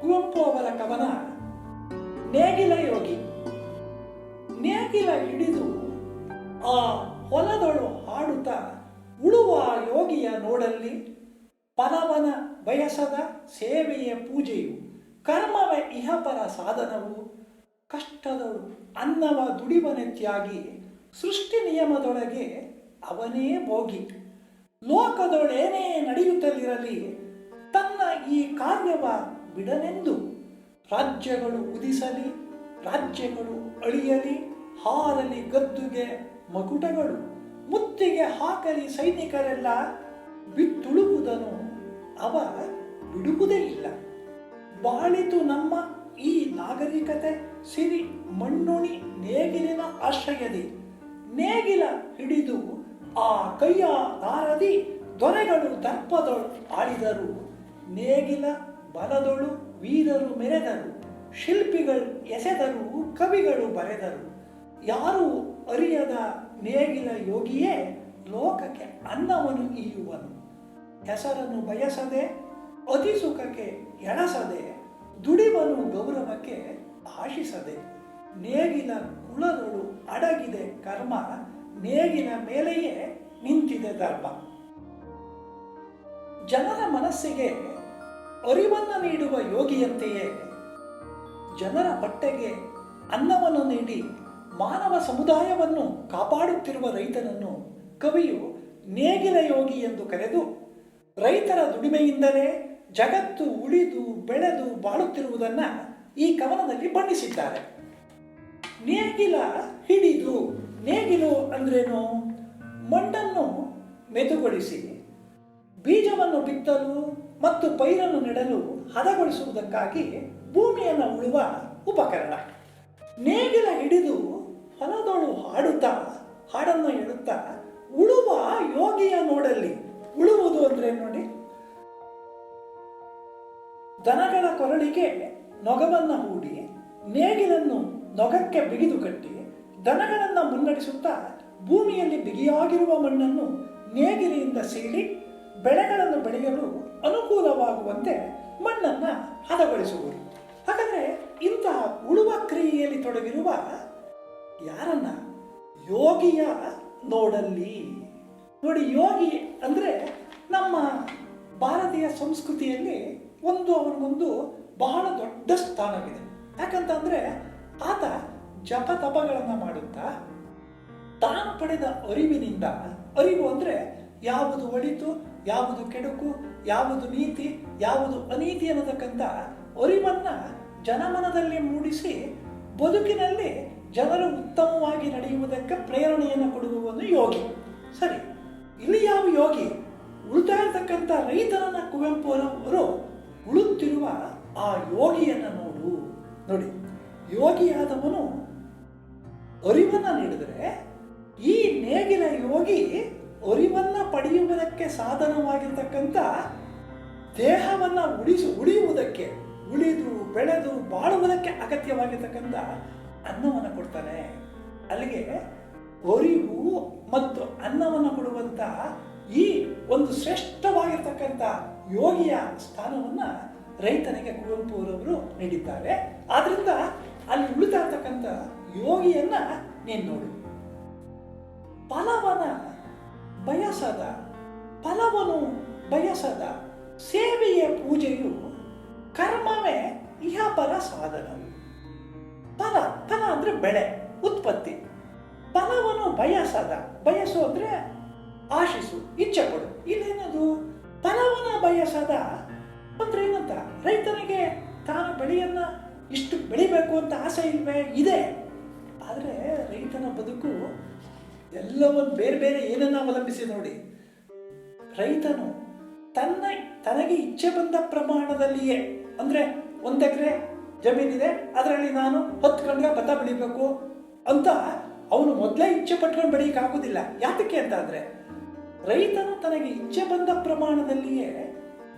ಕುವೆಂಪು ಅವರ ಕವನ ನೇಗಿಲ ಯೋಗಿ. ನೇಗಿಲ ಹಿಡಿದು ಆ ಹೊಲದೊಳು ಹಾಡುತ್ತಾ ಉಳುವ ಯೋಗಿಯ ನೋಡಲ್ಲಿ ಫಲವನ ಬಯಸದ ಸೇವೆಯ ಪೂಜೆಯು ಕರ್ಮವೇ ಇಹಪರ ಸಾಧನವು ಕಷ್ಟದಳು ಅನ್ನವ ದುಡಿವನೆತ್ಯಾಗಿ ಸೃಷ್ಟಿ ನಿಯಮದೊಳಗೆ ಅವನೇ ಭೋಗಿ. ಲೋಕದೊಳೇನೇ ನಡೆಯುತ್ತಲಿರಲಿ ತನ್ನ ಈ ಕಾರ್ಯವ ಬಿಡನೆಂದು ರಾಜ್ಯಗಳು ಉದಿಸಲಿ ರಾಜ್ಯಗಳು ಅಳಿಯಲಿ ಹಾರಲಿ ಗದ್ದುಗೆ ಮಕುಟಗಳು ಮುತ್ತಿಗೆ ಹಾಕಲಿ ಸೈನಿಕರೆಲ್ಲ ಬಿತ್ತುಳುವುದನ್ನು ಅವ ಬಿಡುವುದೇ ಇಲ್ಲ. ಬಾಳಿತು ನಮ್ಮ ಈ ನಾಗರಿಕತೆ ಸಿರಿ ಮಣ್ಣುಣಿ ನೇಗಿಲಿನ ಆಶ್ರಯದಿ ನೇಗಿಲ ಹಿಡಿದು ಆ ಕೈಯ ದಾರದಿ ದೊರೆಗಳು ದರ್ಪದೊಳು ಆಡಿದರು ನೇಗಿಲ ಬಲದೊಳು ವೀರರು ಮೆರೆದರು ಶಿಲ್ಪಿಗಳು ಎಸೆದರು ಕವಿಗಳು ಬರೆದರು. ಯಾರು ಅರಿಯದ ನೇಗಿಲ ಯೋಗಿಯೇ ಲೋಕಕ್ಕೆ ಅನ್ನವನ್ನು ಈಯುವನು. ಹೆಸರನ್ನು ಬಯಸದೆ ಅತಿ ಸುಖಕ್ಕೆ ಎಣಸದೆ ದುಡಿವನು ಗೌರವಕ್ಕೆ ಆಶಿಸದೆ. ನೇಗಿಲ ಕುಳದೊಳು ಅಡಗಿದೆ ಕರ್ಮ ನೇಗಿನ ಮೇಲೆಯೇ ನಿಂತಿದೆ ಧರ್ಮ. ಜನರ ಮನಸ್ಸಿಗೆ ಅರಿವನ್ನು ನೀಡುವ ಯೋಗಿಯಂತೆಯೇ ಜನರ ಹೊಟ್ಟೆಗೆ ಅನ್ನವನ್ನು ನೀಡಿ ಮಾನವ ಸಮುದಾಯವನ್ನು ಕಾಪಾಡುತ್ತಿರುವ ರೈತನನ್ನು ಕವಿಯು ನೇಗಿಲ ಯೋಗಿ ಎಂದು ಕರೆದು ರೈತರ ದುಡಿಮೆಯಿಂದಲೇ ಜಗತ್ತು ಉಳಿದು ಬೆಳೆದು ಬಾಳುತ್ತಿರುವುದನ್ನು ಈ ಕವನದಲ್ಲಿ ಬಣ್ಣಿಸಿದ್ದಾರೆ. ನೇಗಿಲ ಹಿಡಿದು, ನೇಗಿಲು ಅಂದ್ರೇನು? ಮಣ್ಣನ್ನು ಮೆದುಗೊಳಿಸಿ ಬೀಜವನ್ನು ಬಿತ್ತಲು ಮತ್ತು ಪೈರನ್ನು ನೆಡಲು ಹದಗೊಳಿಸುವುದಕ್ಕಾಗಿ ಭೂಮಿಯನ್ನು ಉಳುವ ಉಪಕರಣ. ನೇಗಿಲ ಹಿಡಿದು ಹೊಲದೊಳು ಹಾಡುತ್ತಾ ಹಾಡನ್ನು ಹೇಳುತ್ತಾ ಉಳುವ ಯೋಗಿಯ ನೋಡಲ್ಲಿ. ಉಳುವುದು ಅಂದ್ರೆ ನೋಡಿ, ದನಗಳ ಕೊರಳಿಗೆ ನೊಗವನ್ನು ಹೂಡಿ ನೇಗಿಲನ್ನು ನೊಗಕ್ಕೆ ಬಿಗಿದು ಕಟ್ಟಿ ದನಗಳನ್ನು ಮುನ್ನಡೆಸುತ್ತಾ ಭೂಮಿಯಲ್ಲಿ ಬಿಗಿಯಾಗಿರುವ ಮಣ್ಣನ್ನು ನೇಗಿಲಿಯಿಂದ ಸೀಳಿ ಬೆಳೆಗಳನ್ನು ಬೆಳೆಯಲು ಅನುಕೂಲವಾಗುವಂತೆ ಮಣ್ಣನ್ನು ಹದಗೊಳಿಸುವುದು. ಹಾಗಾದರೆ ಇಂತಹ ಉಳುವ ಕ್ರಿಯೆಯಲ್ಲಿ ತೊಡಗಿರುವ ಯಾರನ್ನ? ಯೋಗಿಯ ನೋಡಲ್ಲಿ. ನೋಡಿ, ಯೋಗಿ ಅಂದರೆ ನಮ್ಮ ಭಾರತೀಯ ಸಂಸ್ಕೃತಿಯಲ್ಲಿ ಅವನಿಗೊಂದು ಬಹಳ ದೊಡ್ಡ ಸ್ಥಾನವಿದೆ. ಯಾಕಂತಂದ್ರೆ ಆತ ಜಪ ತಪಗಳನ್ನು ಮಾಡುತ್ತಾ ತಾನು ಪಡೆದ ಅರಿವಿನಿಂದ, ಅರಿವು ಅಂದರೆ ಯಾವುದು ಒಳಿತು ಯಾವುದು ಕೆಡುಕು ಯಾವುದು ನೀತಿ ಯಾವುದು ಅನೀತಿ ಅನ್ನತಕ್ಕಂಥ ಅರಿವನ್ನ ಜನಮನದಲ್ಲಿ ಮೂಡಿಸಿ ಬದುಕಿನಲ್ಲಿ ಜನರು ಉತ್ತಮವಾಗಿ ನಡೆಯುವುದಕ್ಕೆ ಪ್ರೇರಣೆಯನ್ನು ಕೊಡುವವನು ಯೋಗಿ. ಸರಿ, ಇಲ್ಲಿ ಯಾವ ಯೋಗಿ? ಉಳುತ್ತಾ ಇರತಕ್ಕಂಥ ರೈತನನ್ನ ಕುವೆಂಪು ಅವರು ಉಳುತ್ತಿರುವ ಆ ಯೋಗಿಯನ್ನು ನೋಡಿ, ಯೋಗಿಯಾದವನು ಅರಿವನ್ನ ನೀಡಿದರೆ ಈ ನೇಗಿಲ ಯೋಗಿ ಅರಿವನ್ನ ಪಡೆಯುವುದಕ್ಕೆ ಸಾಧನವಾಗಿರ್ತಕ್ಕಂಥ ದೇಹವನ್ನ ಉಳಿಯುವುದಕ್ಕೆ, ಉಳಿದು ಬೆಳೆದು ಬಾಳುವುದಕ್ಕೆ ಅಗತ್ಯವಾಗಿರ್ತಕ್ಕಂಥ ಅನ್ನವನ್ನು ಕೊಡ್ತಾನೆ. ಅಲ್ಲಿಗೆ ಅರಿವು ಮತ್ತು ಅನ್ನವನ್ನು ಕೊಡುವಂತ ಈ ಒಂದು ಶ್ರೇಷ್ಠವಾಗಿರ್ತಕ್ಕಂಥ ಯೋಗಿಯ ಸ್ಥಾನವನ್ನ ರೈತನಿಗೆ ಕುವೆಂಪು ಅವರವರು ನೀಡಿದ್ದಾರೆ. ಆದ್ರಿಂದ ಅಲ್ಲಿ ಉಳಿತಾ ಇರ್ತಕ್ಕಂಥ ಯೋಗಿಯನ್ನ ನೀನು ನೋಡು. ಫಲವನು ಬಯಸದ ಸೇವೆಯ ಪೂಜೆಯು ಕರ್ಮವೇ ಇಹಪರ ಸಾಧನವು. ಫಲ ಅಂದ್ರೆ ಬೆಳೆ, ಉತ್ಪತ್ತಿ. ಫಲವನ್ನು ಬಯಸು ಅಂದ್ರೆ ಆಶಿಸು, ಇಚ್ಛೆ ಪಡು. ಇಲ್ಲೇನದು? ಫಲವನ್ನ ಬಯಸದ ಅಂದ್ರೆ ಏನಂತ? ರೈತನಿಗೆ ತಾನು ಬೆಳೆಯನ್ನ ಇಷ್ಟು ಬೆಳಿಬೇಕು ಅಂತ ಆಸೆ ಇಲ್ವೇ? ಇದೆ. ಆದರೆ ರೈತನ ಬದುಕು ಎಲ್ಲವನ್ನು ಬೇರೆ ಬೇರೆ ಏನನ್ನ ಅವಲಂಬಿಸಿ ನೋಡಿ. ರೈತನು ತನಗೆ ಇಚ್ಛೆ ಬಂದ ಪ್ರಮಾಣದಲ್ಲಿಯೇ, ಅಂದ್ರೆ 1 ಎಕರೆ ಜಮೀನಿದೆ, ಅದರಲ್ಲಿ ನಾನು 10 ಗಂಟೆ ಭತ್ತ ಬೆಳಿಬೇಕು ಅಂತ ಅವನು ಮೊದಲೇ ಇಚ್ಛೆ ಪಟ್ಕೊಂಡು ಬೆಳೆಯಕ್ಕಾಗೋದಿಲ್ಲ. ಯಾತಕ್ಕೆ ಅಂತ ಅಂದ್ರೆ ರೈತನು ತನಗೆ ಇಚ್ಛೆ ಬಂದ ಪ್ರಮಾಣದಲ್ಲಿಯೇ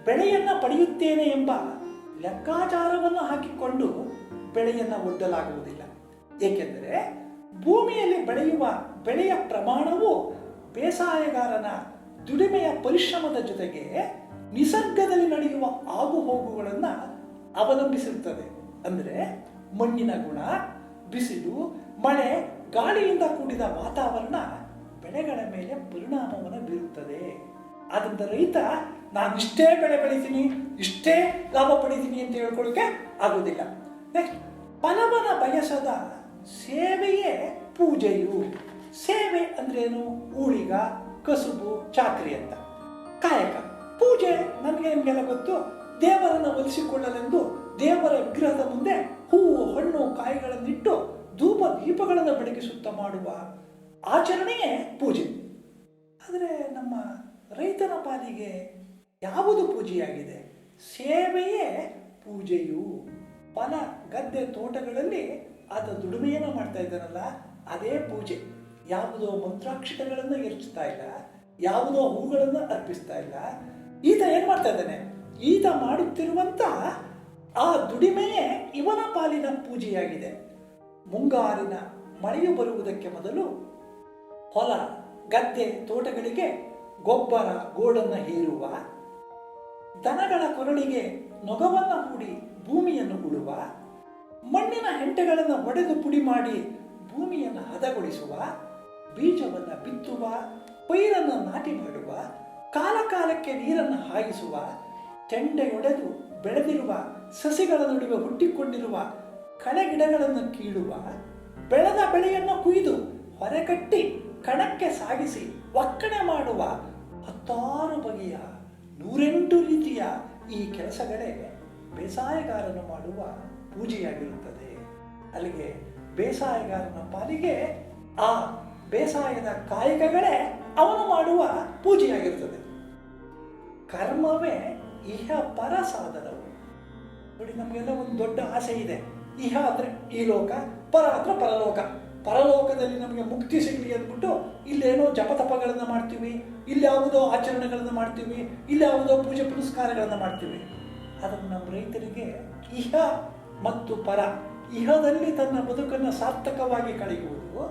ಬೆಳೆಯನ್ನ ಪಡೆಯುತ್ತೇನೆ ಎಂಬ ಲೆಕ್ಕಾಚಾರವನ್ನು ಹಾಕಿಕೊಂಡು ಬೆಳೆಯನ್ನ ಒಡ್ಡಲಾಗುವುದಿಲ್ಲ. ಏಕೆಂದರೆ ಭೂಮಿಯಲ್ಲಿ ಬೆಳೆಯುವ ಬೆಳೆಯ ಪ್ರಮಾಣವು ಬೇಸಾಯಗಾರನ ದುಡಿಮೆಯ ಪರಿಶ್ರಮದ ಜೊತೆಗೆ ನಿಸರ್ಗದಲ್ಲಿ ನಡೆಯುವ ಆಗುಹೋಗುಗಳನ್ನು ಅವಲಂಬಿಸಿರುತ್ತದೆ. ಅಂದರೆ ಮಣ್ಣಿನ ಗುಣ, ಬಿಸಿಲು, ಮಳೆ, ಗಾಳಿಯಿಂದ ಕೂಡಿದ ವಾತಾವರಣ ಬೆಳೆಗಳ ಮೇಲೆ ಪರಿಣಾಮವನ್ನು ಬೀರುತ್ತದೆ. ಆದ್ದರಿಂದ ರೈತ ನಾನು ಇಷ್ಟೇ ಬೆಳೆ ಬೆಳಿತೀನಿ, ಇಷ್ಟೇ ಲಾಭ ಪಡಿತೀನಿ ಅಂತ ಹೇಳ್ಕೊಳ್ಳೋಕೆ ಆಗೋದಿಲ್ಲ. ನೆಕ್ಸ್ಟ್, ಫಲವನ್ನ ಬಯಸದ ಸೇವೆಯೇ ಪೂಜೆಯು. ಸೇವೆ ಅಂದ್ರೇನು? ಊಳಿಗ, ಕಸುಬು, ಚಾಕ್ರಿ ಅಂತ. ಕಾಯಕ. ಪೂಜೆ ನನಗೆ ನಿಮಗೆಲ್ಲ ಗೊತ್ತು. ದೇವರನ್ನು ಒಲಿಸಿಕೊಳ್ಳಲೆಂದು ದೇವರ ವಿಗ್ರಹದ ಮುಂದೆ ಹೂವು, ಹಣ್ಣು, ಕಾಯಿಗಳನ್ನಿಟ್ಟು ಧೂಪ ದೀಪಗಳನ್ನು ಬೆಳಗಿಸುತ್ತಾ ಮಾಡುವ ಆಚರಣೆಯೇ ಪೂಜೆ. ಆದರೆ ನಮ್ಮ ರೈತನ ಪಾಲಿಗೆ ಯಾವುದು ಪೂಜೆಯಾಗಿದೆ? ಸೇವೆಯೇ ಪೂಜೆಯು. ಹೊಲ, ಗದ್ದೆ, ತೋಟಗಳಲ್ಲಿ ಆತ ದುಡಿಮೆಯನ್ನು ಮಾಡ್ತಾ ಇದ್ದಾನಲ್ಲ, ಅದೇ ಪೂಜೆ. ಯಾವುದೋ ಮಂತ್ರಾಕ್ಷತೆಗಳನ್ನು ಎರಚಿಸ್ತಾ ಇಲ್ಲ, ಯಾವುದೋ ಹೂಗಳನ್ನು ಅರ್ಪಿಸ್ತಾ ಇಲ್ಲ. ಈತ ಏನ್ ಮಾಡ್ತಾ ಇದ್ದಾನೆ? ಈತ ಮಾಡುತ್ತಿರುವಂತ ಆ ದುಡಿಮೆಯೇ ಇವನ ಪಾಲಿನ ಪೂಜೆಯಾಗಿದೆ. ಮುಂಗಾರಿನ ಮಳೆಯು ಬರುವುದಕ್ಕೆ ಮೊದಲು ಹೊಲ, ಗದ್ದೆ, ತೋಟಗಳಿಗೆ ಗೊಬ್ಬರ, ಗೋಡನ್ನು ಹೇರುವ, ದನಗಳ ಕೊರಳಿಗೆ ನೊಗವನ್ನು ಹೂಡಿ ಭೂಮಿಯನ್ನು ಉಳುವ, ಮಣ್ಣಿನ ಹೆಂಟೆಗಳನ್ನು ಒಡೆದು ಪುಡಿ ಮಾಡಿ ಭೂಮಿಯನ್ನು ಹದಗೊಳಿಸುವ, ಬೀಜವನ್ನು ಬಿತ್ತುವ, ಪೈರನ್ನು ನಾಟಿ ಮಾಡುವ, ಕಾಲ ಕಾಲಕ್ಕೆ ನೀರನ್ನು ಹಾಯಿಸುವ, ತೆಂಡೆಯೊಡೆದು ಬೆಳೆದಿರುವ ಸಸಿಗಳ ನಡುವೆ ಹುಟ್ಟಿಕೊಂಡಿರುವ ಕಳೆಗಿಡಗಳನ್ನು ಕೀಳುವ, ಬೆಳೆದ ಬೆಳೆಯನ್ನು ಕುಯ್ದು ಹೊರಕಟ್ಟಿ ಕಣಕ್ಕೆ ಸಾಗಿಸಿ ಒಕ್ಕಣೆ ಮಾಡುವ 10 ಬಗೆಯ 108 ರೀತಿಯ ಈ ಕೆಲಸಗಳೇ ಬೇಸಾಯಗಾರನು ಮಾಡುವ ಪೂಜೆಯಾಗಿರುತ್ತದೆ. ಅಲ್ಲಿಗೆ ಬೇಸಾಯಗಾರನ ಪಾಲಿಗೆ ಆ ಬೇಸಾಯದ ಕಾಯಕಗಳೇ ಅವನು ಮಾಡುವ ಪೂಜೆಯಾಗಿರುತ್ತದೆ. ಕರ್ಮವೇ ಇಹ ಪರ ಸಾಧನವು. ನೋಡಿ, ನಮಗೆಲ್ಲ ಒಂದು ದೊಡ್ಡ ಆಸೆ ಇದೆ. ಇಹ ಅಂದ್ರೆ ಈ ಲೋಕ, ಪರ ಅಂದ್ರೆ ಪರಲೋಕ. ಪರಲೋಕದಲ್ಲಿ ನಮಗೆ ಮುಕ್ತಿ ಸಿಗಲಿ ಅಂದ್ಬಿಟ್ಟು ಇಲ್ಲೇನೋ ಜಪತಪಗಳನ್ನು ಮಾಡ್ತೀವಿ, ಇಲ್ಲಿ ಯಾವುದೋ ಆಚರಣೆಗಳನ್ನು ಮಾಡ್ತೀವಿ, ಇಲ್ಲಿ ಯಾವುದೋ ಪೂಜೆ ಪುನಸ್ಕಾರಗಳನ್ನು ಮಾಡ್ತೀವಿ. ಅದನ್ನು ನಮ್ಮ ರೈತರಿಗೆ ಇಹ ಮತ್ತು ಪರ, ಇಹದಲ್ಲಿ ತನ್ನ ಬದುಕನ್ನು ಸಾರ್ಥಕವಾಗಿ ಕಳೆಯುವುದು,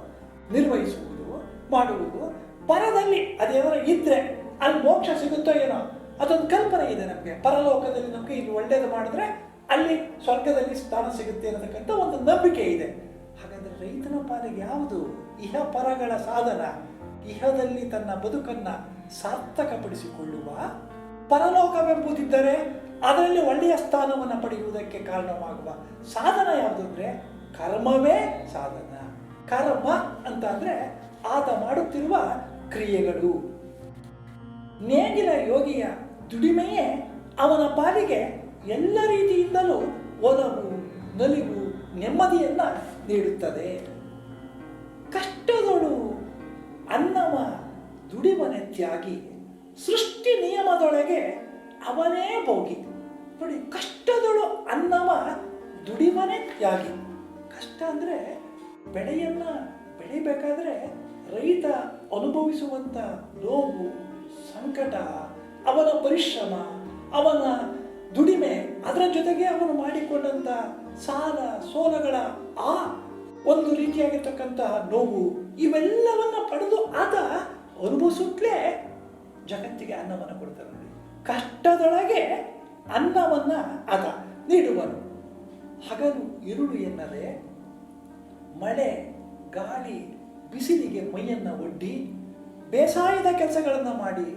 ನಿರ್ವಹಿಸುವುದು, ಮಾಡುವುದು, ಪರದಲ್ಲಿ ಅದೇನಾರ ಇದ್ರೆ ಅಲ್ಲಿ ಮೋಕ್ಷ ಸಿಗುತ್ತೋ ಏನೋ ಅದೊಂದು ಕಲ್ಪನೆ ಇದೆ ನಮಗೆ. ಪರಲೋಕದಲ್ಲಿ ನಮಗೆ ಇಲ್ಲಿ ಒಳ್ಳೇದು ಮಾಡಿದ್ರೆ ಅಲ್ಲಿ ಸ್ವರ್ಗದಲ್ಲಿ ಸ್ಥಾನ ಸಿಗುತ್ತೆ ಅನ್ನತಕ್ಕಂಥ ಒಂದು ನಂಬಿಕೆ ಇದೆ. ಹಾಗಾದ್ರೆ ರೈತನ ಪಾಲಿಗೆ ಯಾವುದು ಇಹ ಪರಗಳ ಸಾಧನ? ಇಹದಲ್ಲಿ ತನ್ನ ಬದುಕನ್ನ ಸಾರ್ಥಕಪಡಿಸಿಕೊಳ್ಳುವ, ಪರಲೋಕವೆಂಬುದಿದ್ದರೆ ಅದರಲ್ಲಿ ಒಳ್ಳೆಯ ಸ್ಥಾನವನ್ನು ಪಡೆಯುವುದಕ್ಕೆ ಕಾರಣವಾಗುವ ಸಾಧನ ಯಾವುದು ಅಂದ್ರೆ ಕರ್ಮವೇ ಸಾಧನ. ಕರ್ಮ ಅಂತ ಅಂದ್ರೆ ಆತ ಮಾಡುತ್ತಿರುವ ಕ್ರಿಯೆಗಳು. ನೇಗಿಲ ಯೋಗಿಯ ದುಡಿಮೆಯೇ ಅವನ ಪಾಲಿಗೆ ಎಲ್ಲ ರೀತಿಯಿಂದಲೂ ಒಲವು, ನಲಿವು, ನೆಮ್ಮದಿಯನ್ನ ನೀಡುತ್ತದೆ. ಕಷ್ಟದೊಳು ಅನ್ನವ ದುಡಿಮನೆ ತ್ಯಾಗಿ, ಸೃಷ್ಟಿ ನಿಯಮದೊಳಗೆ ಅವನೇ ಭೋಗಿ. ನೋಡಿ, ಕಷ್ಟದೊಳು ಅನ್ನವ ದುಡಿಮನೆ ತ್ಯಾಗಿ. ಕಷ್ಟ ಅಂದ್ರೆ ಬೆಳೆಯನ್ನ ಬೆಳಿಬೇಕಾದ್ರೆ ರೈತ ಅನುಭವಿಸುವಂತ ನೋವು, ಸಂಕಟ, ಅವನ ಪರಿಶ್ರಮ, ಅವನ ದುಡಿಮೆ, ಅದರ ಜೊತೆಗೆ ಅವನು ಮಾಡಿಕೊಂಡಂತ ಸಾಲ ಸೋಲಗಳ ಆ ಒಂದು ರೀತಿಯಾಗಿರ್ತಕ್ಕಂತಹ ನೋವು, ಇವೆಲ್ಲವನ್ನ ಪಡೆದು ಆತ ಅನುಭವಿಸುತ್ತಲೇ ಜಗತ್ತಿಗೆ ಅನ್ನವನ್ನು ಕೊಡ್ತಾನೆ. ನೋಡಿ, ಕಷ್ಟದೊಳಗೆ ಅನ್ನವನ್ನ ಆತ ನೀಡುವನು. ಹಗಲು ಇರುಳು ಎನ್ನದೆ ಮಳೆ, ಗಾಳಿ, ಬಿಸಿಲಿಗೆ ಮೈಯನ್ನ ಒಡ್ಡಿ ಬೇಸಾಯದ ಕೆಲಸಗಳನ್ನು ಮಾಡಿ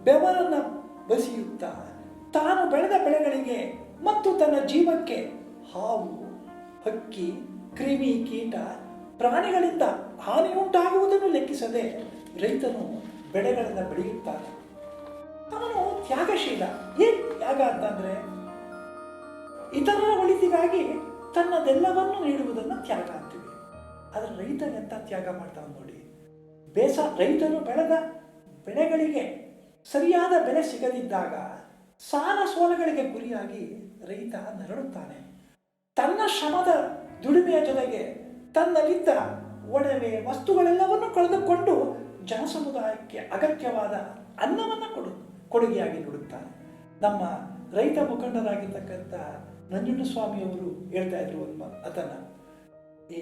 ಬೆವರನ್ನು ಬಸಿಯುತ್ತಾ ತಾನು ಬೆಳೆದ ಬೆಳೆಗಳಿಗೆ ಮತ್ತು ತನ್ನ ಜೀವಕ್ಕೆ ಹಾವು, ಹಕ್ಕಿ, ಕ್ರಿಮಿ, ಕೀಟ, ಪ್ರಾಣಿಗಳಿಂದ ಹಾನಿಯುಂಟಾಗುವುದನ್ನು ಲೆಕ್ಕಿಸದೆ ರೈತನು ಬೆಳೆಗಳನ್ನು ಬೆಳೆಯುತ್ತಾನೆ. ಅವನು ತ್ಯಾಗಶೀಲ. ಏನ್ ತ್ಯಾಗ ಅಂತಂದ್ರೆ ಇತರರ ಒಳಿತಿಗಾಗಿ ತನ್ನದೆಲ್ಲವನ್ನು ನೀಡುವುದನ್ನು ತ್ಯಾಗ ಅಂತೀವಿ. ಆದರೆ ರೈತ ಎಂತ ತ್ಯಾಗ ಮಾಡ್ತಾನೆ ನೋಡಿ. ರೈತನು ಬೆಳೆದ ಬೆಳೆಗಳಿಗೆ ಸರಿಯಾದ ಬೆಲೆ ಸಿಗದಿದ್ದಾಗ ಸಾಲ ಸೋಲಗಳಿಗೆ ಗುರಿಯಾಗಿ ರೈತ ನರಳುತ್ತಾನೆ. ತನ್ನ ಶ್ರಮದ ದುಡಿಮೆಯ ಜೊತೆಗೆ ತನ್ನಲ್ಲಿದ್ದ ಒಡವೆ ವಸ್ತುಗಳೆಲ್ಲವನ್ನು ಕಳೆದುಕೊಂಡು ಜನಸಮುದಾಯಕ್ಕೆ ಅಗತ್ಯವಾದ ಅನ್ನವನ್ನು ಕೊಡುಗೆಯಾಗಿ ನೀಡುತ್ತಾನೆ. ನಮ್ಮ ರೈತ ಮುಖಂಡರಾಗಿರ್ತಕ್ಕಂಥ ನಂಜುಂಡಸ್ವಾಮಿಯವರು ಹೇಳ್ತಾ ಇದ್ರು ಅದನ್ನ. ಈ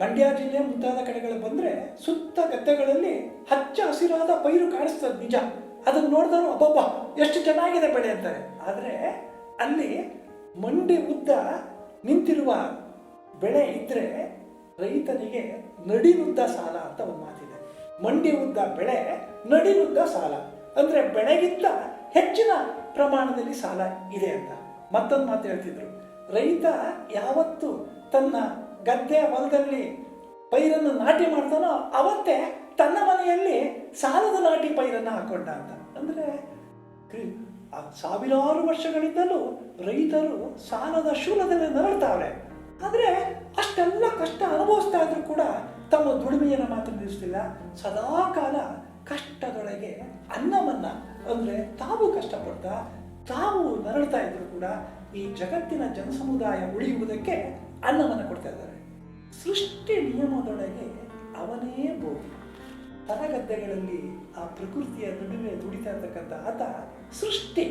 ಮಂಡ್ಯ ಜಿಲ್ಲೆ ಮುಂತಾದ ಕಡೆಗಳು ಬಂದ್ರೆ ಸುತ್ತ ಗದ್ದೆಗಳಲ್ಲಿ ಹಚ್ಚ ಹಸಿರಾದ ಪೈರು ಕಾಣಿಸ್ತದೆ. ನಿಜ, ಅದನ್ನು ನೋಡಿದ್ರು ಅಬ್ಬಬ್ಬ ಎಷ್ಟು ಚೆನ್ನಾಗಿದೆ ಬೆಳೆ ಅಂತಾರೆ. ಆದರೆ ಅಲ್ಲಿ ಮಂಡಿ ಉದ್ದ ನಿಂತಿರುವ ಬೆಳೆ ಇದ್ರೆ ರೈತನಿಗೆ ನಡಿನುದ್ದ ಸಾಲ ಅಂತ ಒಂದು ಮಾತಿದೆ. ಮಂಡಿ ಉದ್ದ ಬೆಳೆ, ನಡಿನುದ್ದ ಸಾಲ ಅಂದ್ರೆ ಬೆಳೆಗಿಂತ ಹೆಚ್ಚಿನ ಪ್ರಮಾಣದಲ್ಲಿ ಸಾಲ ಇದೆ ಅಂತ. ಮತ್ತೊಂದು ಮಾತು ಹೇಳ್ತಿದ್ರು, ರೈತ ಯಾವತ್ತು ತನ್ನ ಗದ್ದೆ ಹೊಲದಲ್ಲಿ ಪೈರನ್ನು ನಾಟಿ ಮಾಡ್ತಾನೋ ಅವತ್ತೇ ತನ್ನ ಮನೆಯಲ್ಲಿ ಸಾಲದ ನಾಟಿ ಪೈರನ್ನು ಹಾಕೊಂಡ ಅಂತ. ಅಂದ್ರೆ ಸಾವಿರಾರು ವರ್ಷಗಳಿಂದಲೂ ರೈತರು ಸಾಲದ ಶೂಲದಲ್ಲಿ ನರಳ್ತಾವ್ರೆ. ಆದರೆ ಅಷ್ಟೆಲ್ಲ ಕಷ್ಟ ಅನುಭವಿಸ್ತಾ ಇದ್ರು ಕೂಡ ತಮ್ಮ ದುಡಿಮೆಯನ್ನು ಮಾತ್ರ ನಿಲ್ಲಿಸ್ತಿಲ್ಲ. ಸದಾಕಾಲ ಕಷ್ಟದೊಳಗೆ ಅನ್ನವನ್ನ ಅಂದ್ರೆ ತಾವು ಕಷ್ಟಪಡ್ತಾ ತಾವು ನರಳ್ತಾ ಇದ್ರು ಕೂಡ ಈ ಜಗತ್ತಿನ ಜನಸಮುದಾಯ ಉಳಿಯುವುದಕ್ಕೆ ಅನ್ನವನ್ನು ಕೊಡ್ತಾ ಇದ್ದಾರೆ. ಸೃಷ್ಟಿ ನಿಯಮದೊಳಗೆ ಅವನೇ ಭೋಗಿ. ತರಗದ್ದೆಗಳಲ್ಲಿ ಆ ಪ್ರಕೃತಿಯ ನಡುವೆ ದುಡಿತಾ ಇರ್ತಕ್ಕಂಥ ಆತ ಸೃಷ್ಟಿ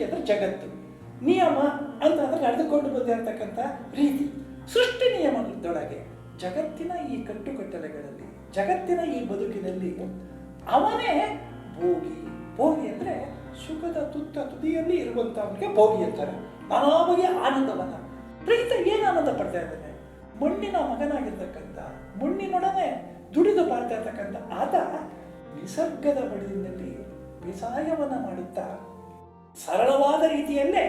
ಅಂದ್ರೆ ಜಗತ್ತು, ನಿಯಮ ಅಂತ ಅಂದ್ರೆ ನಡೆದುಕೊಂಡು ಬಂದಿರತಕ್ಕಂಥ ರೀತಿ. ಸೃಷ್ಟಿ ನಿಯಮದೊಳಗೆ ಜಗತ್ತಿನ ಈ ಕಟ್ಟುಕಟ್ಟಲೆಗಳಲ್ಲಿ, ಜಗತ್ತಿನ ಈ ಬದುಕಿನಲ್ಲಿ ಅವನೇ ಭೋಗಿ. ಭೋಗಿ ಅಂದ್ರೆ ಸುಖದ ತುದಿಯಲ್ಲಿ ಇರುವಂತವನಿಗೆ ಭೋಗಿ ಅಂತಾರೆ. ನಾನಾ ಬಗೆಯ ಆನಂದವನ್ನ ರೈತ ಏನು ಆನಂದ ಪಡ್ತಾ ಇದ್ದಾನೆ? ಮಣ್ಣಿನ ಮಗನಾಗಿರ್ತಕ್ಕಂಥ, ಮಣ್ಣಿನೊಡನೆ ದುಡಿದು ಬಾಳ್ತಾ ಇರ್ತಕ್ಕಂಥ ಆತ ನಿಸರ್ಗದ ಬಳಿಯಲ್ಲಿ ಬೇಸಾಯವನ್ನ ಮಾಡುತ್ತಾ ಸರಳವಾದ ರೀತಿಯಲ್ಲೇ